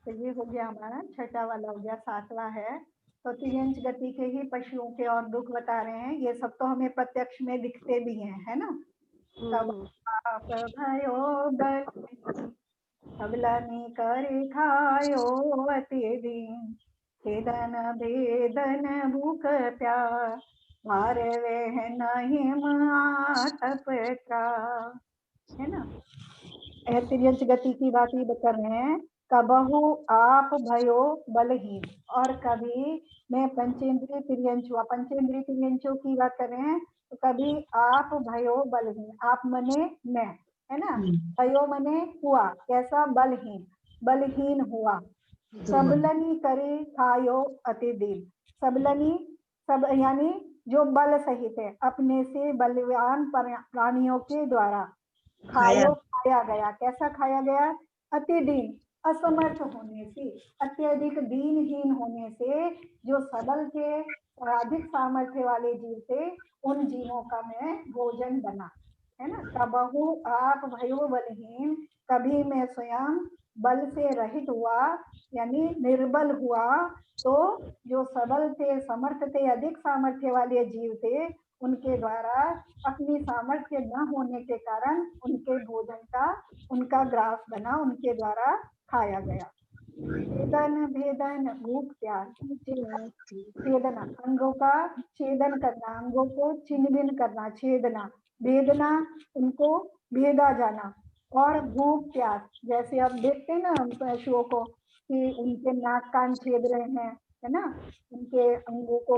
तो ये हो गया हमारा छठा वाला, हो गया। सातवां है तो तिर्यंच गति के ही पशुओं के और दुख बता रहे हैं। ये सब तो हमें प्रत्यक्ष में दिखते भी हैं, है ना। तब आप भयो सबलनी कर खायो अति दिन, छेदन भेदन भूख प्यास, मार वह नहीं मातपत्रा, है ना। तिर्यंच गति की बात ही कर रहे हैं। कबहु आप भयो बलहीन, और कभी मैं पंचेंद्रिय तिर्यंच हुआ, पंचेंद्रिय तिर्यंचों की बात कर रहे हैं। तो कभी आप भयो बलहीन, आप मने मैं, है ना। भयो मने हुआ, कैसा? बलहीन, बलहीन हुआ। सबलनी करे खायो अति दिन, सबलनी सब यानी जो बल सहित है, अपने से बलवान प्राणियों के द्वारा खाया गया। कैसा खाया गया? अति दीन, असमर्थ होने से, अत्यधिक दीनहीन होने से, जो सबल थे और अधिक सामर्थ्य वाले जीव थे, उन जीवों का मैं भोजन बना, है ना। कबहु आप भयो बलहीन, कभी मैं स्वयं बल से रहित हुआ, यानी निर्बल हुआ। तो जो सबल थे, समर्थ थे, अधिक सामर्थ्य वाले जीव थे, उनके द्वारा अपनी सामर्थ्य न होने के कारण उनके भोजन का उनका ग्रास बना, उनके द्वारा खाया गया। छेदन भेदन भूख प्यास, छेदना अंगों का छेदन करना, अंगों को छिन्न भिन्न करना, छेदना, भेदना उनको भेदा जाना, और भूख प्यास, जैसे आप देखते हैं ना पशुओं को कि उनके नाक कान छेद रहे हैं, है ना, उनके अंगों को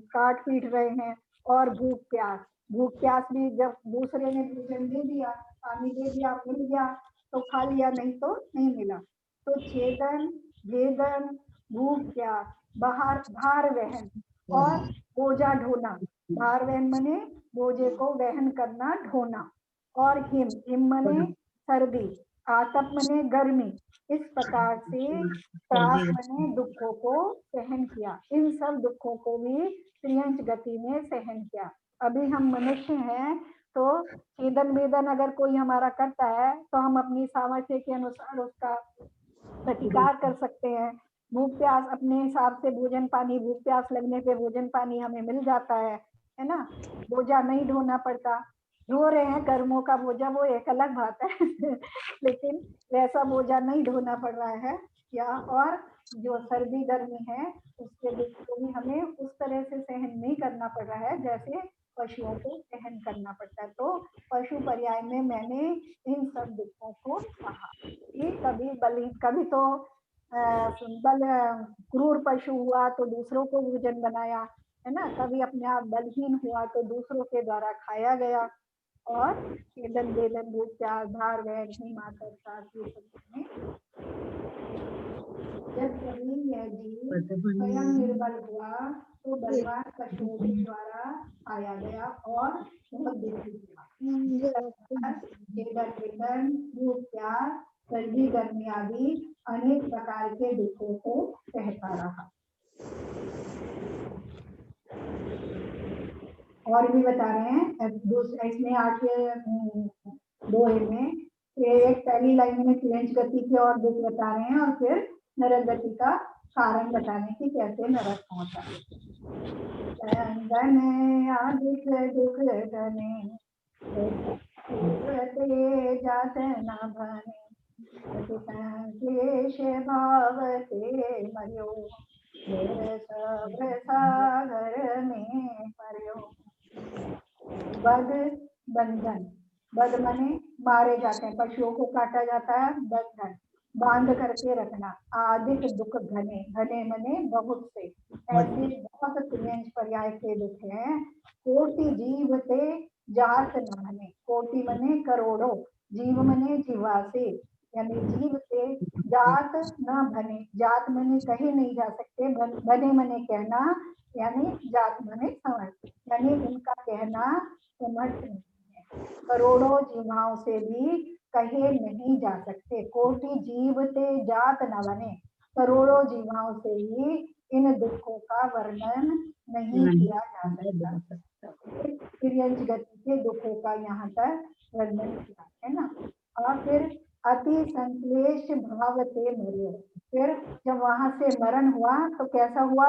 काट पीट रहे हैं। और भूख प्यास भी जब दूसरे ने भोजन दे दिया, पानी दे दिया, मिल गया तो खा लिया, नहीं तो नहीं मिला। तो छेदन भेदन भूख प्यास, भार वहन और बोझा ढोना, भार वहन मने बोझे को वहन करना, ढोना। और हिम, हिम मने सर्दी, आतप मने गर्मी। इस प्रकार से त्रास मने दुखों को सहन किया। इन सब दुखों को भी त्रियंच गति में सहन किया। अभी हम मनुष्य हैं तो छेदन वेदन अगर कोई हमारा करता है तो हम अपनी सामर्थ्य के अनुसार उसका प्रतिकार कर सकते हैं। भूख प्यास अपने हिसाब से भोजन पानी, भूख प्यास लगने पे भोजन पानी हमें मिल जाता है ना। बोझा नहीं ढोना पड़ता। ढो रहे हैं कर्मों का बोझा, वो एक अलग बात है लेकिन वैसा बोझा नहीं ढोना पड़ रहा है। या और जो सर्दी गर्मी है उसके दुख को भी हमें उस तरह से सहन नहीं करना पड़ रहा है जैसे पशुओं को सहन करना पड़ता है। तो पशु पर्याय में मैंने इन सब दुखों को सहा। कि कभी तो क्रूर पशु हुआ तो दूसरों को भोजन बनाया, है ना। कभी अपने आप बलहीन हुआ तो दूसरों के द्वारा खाया गया। और छेदन वेदन भूख प्यास भार वहन हिम आतप त्रास ये सब में जब कभी यह जीव स्वयं निर्बल हुआ तो बलवान पशुओं के द्वारा खाया गया और बहुत दुखी हुआ। छेदन वेदन भूख प्यास सर्दी गर्मी आदि अनेक प्रकार के दुखों को सहता रहा। और भी बता रहे हैं इसमें 8वें दोहे में एक पहली लाइन में त्रियंच गति के और दुख बता रहे हैं और फिर नरक गति का कारण बताने की कैसे नरक पहुंचा। आदिक दुख धने जात न भने संक्लेश भाव से मरियो सागर में पर्यो। बद बंधन, बद मने मारे जाते हैं, पशुओं को काटा जाता है। बंधन बांध करके रखना। आदिक दुख घने, घने मने बहुत से, ऐसे बहुत त्रियंच पर्याय के दुख हैं। कोटि जीव ते जात न भने, कोटि मने करोड़ों, जीव मने जीवा से, यानी जीव से जात न भने, जात मने कहीं नहीं जा सकते, बने मने कहना, यानी जात मने समर्थ, यानी उनका कहना समर्थ नहीं है। करोड़ों जीवाओं से भी कहे नहीं जा सकते। कोटि जीव ते जात न बने, करोड़ों जीवाओं से ही इन दुखों का वर्णन नहीं किया जा सकता। त्रियंच गति के दुखों का यहाँ तक वर्णन किया है ना। और फिर अति संक्लेश भाव से मरियो, फिर जब वहां से मरण हुआ तो कैसा हुआ?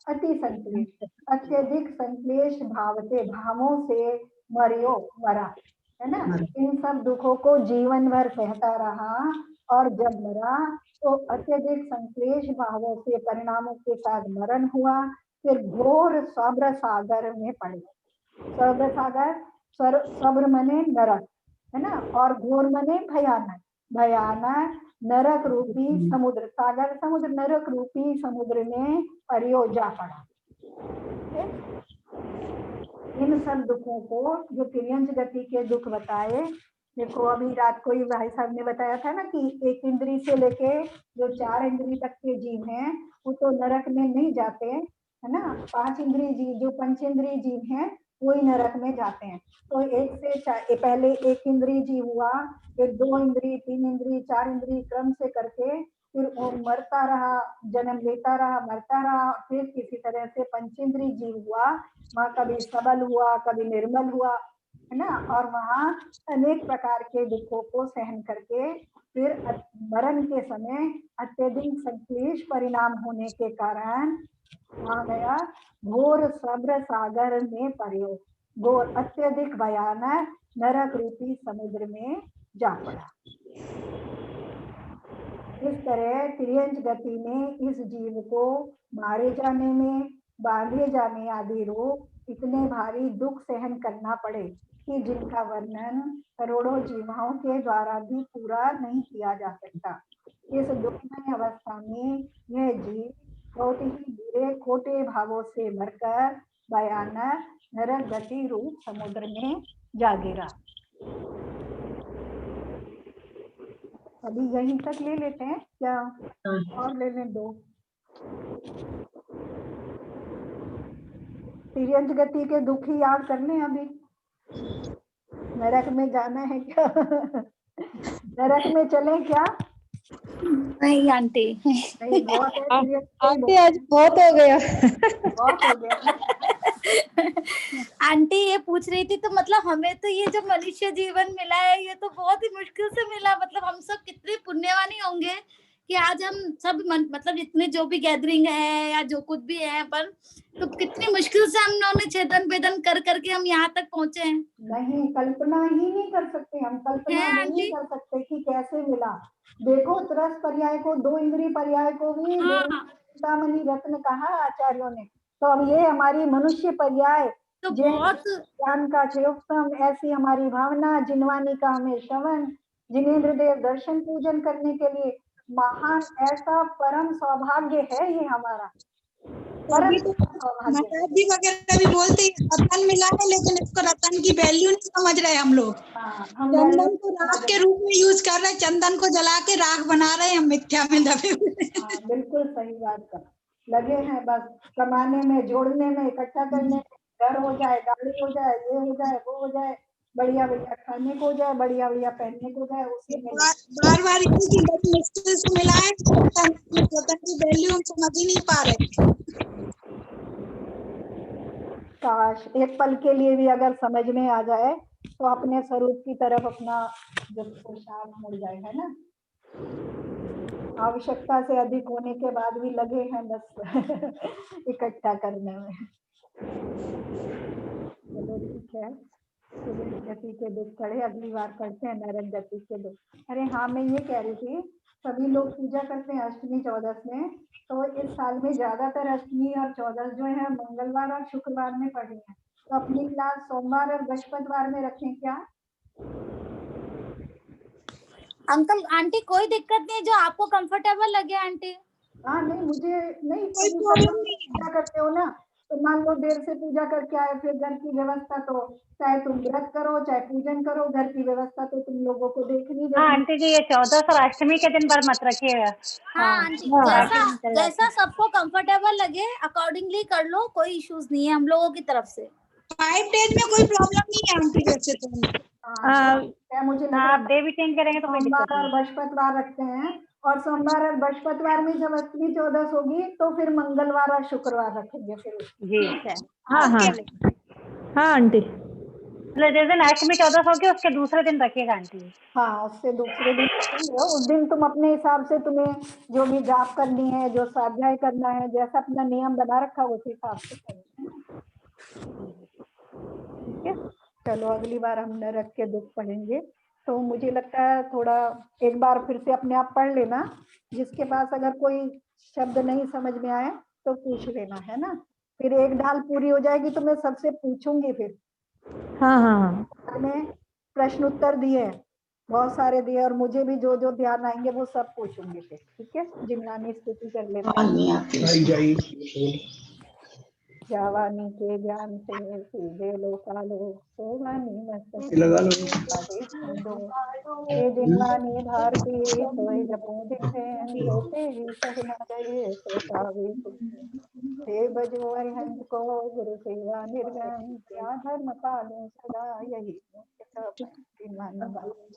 अति संक्लेश, अत्यधिक संक्लेश भाव से, भावों से मरियो, मरा, है ना। इन सब दुखों को जीवन भर सहता रहा और जब मरा तो अत्यधिक संक्लेश भावों से परिणामों के साथ मरण हुआ। फिर घोर सब्र सागर में पड़े। सब्र सागर, सब्र मने नरक, है ना, और घोर मने भयानक, भयानक नरक रूपी समुद्र, सागर समुद्र, नरक रूपी समुद्र में पर्यो जा पड़ा। इन सब दुखों को जो त्रियंच गति के दुख बताए, देखो अभी रात को ही भाई साहब ने बताया था ना कि एक इंद्री से लेके जो 4 इंद्री तक के जीव हैं वो तो नरक में नहीं जाते, है ना। 5 इंद्री जीव, जो पंचेंद्रीय जीव हैं वही नरक में जाते हैं। तो 1 से पहले 1 इंद्री जीव हुआ, फिर 2 इंद्री, 3 इंद्री, 4 इंद्री क्रम से करके फिर वो मरता रहा, जन्म लेता रहा, मरता रहा, फिर किसी तरह से पंचेंद्रीय जीव हुआ, वहाँ कभी सबल हुआ, कभी निर्बल हुआ, है ना। और वहाँ अनेक प्रकार के दुखों को सहन करके फिर मरण के समय अत्यधिक संक्लेश परिणाम होने के कारण वहाँ गया घोर सब्र सागर में पर्यो, घोर अत्यधिक भयानक नरक रूपी समुद्र में जा पड़ा। इस तरह त्रियंच गति में इस जीव को मारे जाने में, बांधे जाने आदि रोग इतने भारी दुख सहन करना पड़े कि जिनका वर्णन करोड़ों जीवाओं के द्वारा भी पूरा नहीं किया जा सकता। इस दुखमय अवस्था में यह जीव बहुत ही बुरे खोटे भावों से भरकर भयानक नरक गति रूप समुद्र में जा गिरा। अभी यहीं तक ले लेते हैं क्या, और ले लें 2? तिर्यंच गति के दुख ही याद कर लें अभी। नरक में जाना है क्या? नरक में चले क्या? नहीं आंटी। नहीं, बहुत है तिर्यंच आंटी आज बहुत हो गया। बहुत हो गया ना। आंटी ये पूछ रही थी, तो मतलब हमें तो ये जो मनुष्य जीवन मिला है ये तो बहुत ही मुश्किल से मिला। मतलब हम सब कितने पुण्यवानी होंगे कि आज हम सब मतलब जितने जो भी गैदरिंग है या जो कुछ भी है अपन, तो कितनी मुश्किल से हम लोगों ने छेदन भेदन कर करके हम यहाँ तक पहुंचे हैं। नहीं, कल्पना ही नहीं कर सकते हम, कल्पना है नहीं आंटी? कर सकते कि कैसे मिला। देखो, त्रस पर्याय को, दो इंद्रिय पर्याय को भी हाँ। चिंतामणि रत्न कहा आचार्यों ने। तो अब ये हमारी मनुष्य पर्याय, तो जैन बहुत ज्ञान का चेयोक्तम, ऐसी हमारी भावना, जिनवानी का हमें श्रवण, जिनेन्द्र देव दर्शन पूजन करने के लिए महान, ऐसा परम सौभाग्य है ये हमारा, परम तभी तो सौभाग्य। महाराज जी वगैरह भी बोलते हैं रतन मिला है, लेकिन इसको रतन की वैल्यू नहीं समझ रहे हम लोग। हाँ, हम चंदन को राख के रूप में यूज कर रहे हैं, चंदन को जला के राख बना रहे हैं, हम मिथ्या में दबे हुए हैं। हाँ, बिल्कुल सही बात का लगे हैं, बस कमाने में, जोड़ने में, इकट्ठा करने में, घर हो जाए, गाड़ी हो जाए, ये हो जाए, वो हो जाए, बढ़िया बढ़िया खाने को हो जाए, बढ़िया बढ़िया पहनने को जाए, उसी में बार बार इसी बड़ी मुश्किल से मिला है, रतन की वैल्यू हम समझ ही नहीं पा रहे। काश एक पल के लिए भी अगर समझ में आ जाए तो अपने स्वरूप की तरफ अपना जब पुरुषार्थ मुड़ जाए, है ना। आवश्यकता से अधिक होने के बाद भी लगे हैं बस इकट्ठा करने में। चलो ठीक है, गति के दुख पढ़े, अगली बार पढ़ते हैं नरक गति के दुख। अरे हाँ, मैं ये कह रही थी, सभी लोग पूजा करते हैं अष्टमी चौदस में, तो इस साल में ज्यादातर अष्टमी और चौदस जो है मंगलवार और शुक्रवार में पढ़ी है, तो अपनी क्लास सोमवार और बृहस्पतिवार में रखें क्या? अंकल आंटी कोई दिक्कत नहीं, जो आपको कंफर्टेबल लगे आंटी। हाँ, नहीं मुझे नहीं, कोई तुम सब प्रॉब्लम लोग नहीं है। पूजा करते हो ना, तो मान लो देर से पूजा करके आए, फिर घर की व्यवस्था, तो चाहे तुम व्रत करो चाहे पूजन करो, घर की व्यवस्था तो तुम लोगों को देखनी हाँ देखनी। आंटी जी, ये 14 और अष्टमी के दिन पर मत रखिएगा। हाँ आंटी, बाकी दिन चल जाते जैसा हैं। सबको कंफर्टेबल लगे अकॉर्डिंगली कर लो, कोई इश्यूज नहीं है हम लोगों की तरफ से। 5 डेज में कोई प्रॉब्लम नहीं है आंटी, वैसे तो क्या मुझे लग रहा आप डे भी चेंज करेंगे तो कोई दिक्कत सोमवार और नहीं। बृहस्पतिवार रखते हैं, और सोमवार और बृहस्पतिवार में जब अष्टमी चौदस होगी तो फिर मंगलवार और शुक्रवार रखेंगे फिर। जी हाँ हाँ हाँ आंटी, मतलब जिस दिन अष्टमी 14 होगी उसके दूसरे दिन रखिएगा आंटी। हाँ, उससे दूसरे दिन रखेंगे। उस दिन तुम अपने हिसाब से, तुम्हें जो भी जाप करनी है, जो स्वाध्याय करना है, जैसा अपना नियम बना रखा उस हिसाब से करेंगे। ठीक है, चलो अगली बार हम नरक के दुख पढ़ेंगे। तो मुझे लगता है थोड़ा एक बार फिर से अपने आप पढ़ लेना, जिसके पास अगर कोई शब्द नहीं समझ में आए तो पूछ लेना, है ना। फिर एक ढाल पूरी हो जाएगी तो मैं सबसे पूछूंगी, फिर हाँ हाँ हाँ बाद में प्रश्न उत्तर दिए, बहुत सारे दिए, और मुझे भी जो जो ध्यान आएंगे वो सब पूछूंगी फिर। ठीक है, जिम्नानी स्तुति कर लेते हैं। जावानी के ज्ञान से सीधे लोकालो, सोवानी मस्तक लगा लो, ये जिनवानी भारती सोई जपो दिखे, सोते ही सहना गए सो पावे हे बजो अरिहंत को, गुरु सेवा निर्गम, क्या धर्म पालो सदा, यही जिनवानी भारती।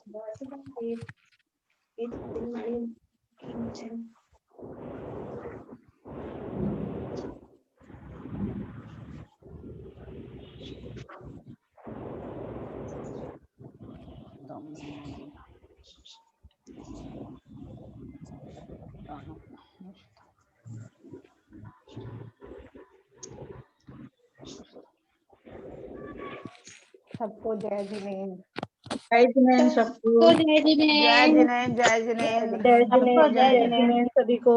सबको जय जिनेन्द्र। जय जिनेन्द्र सबको, जय जय जिनेन्द्र, जय जिनेन्द्र, सबको जय जिनेन्द्र। सभी को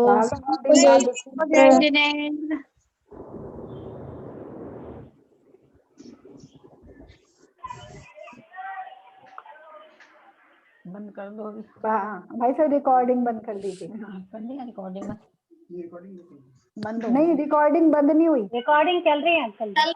जय जिनेन्द्र। बंद कर दो अभी। हाँ भाई साहब, रिकॉर्डिंग बंद कर दीजिए। कर दिया रिकॉर्डिंग बंद हो नहीं, रिकॉर्डिंग बंद नहीं हुई, रिकॉर्डिंग चल रही है अंकल। चल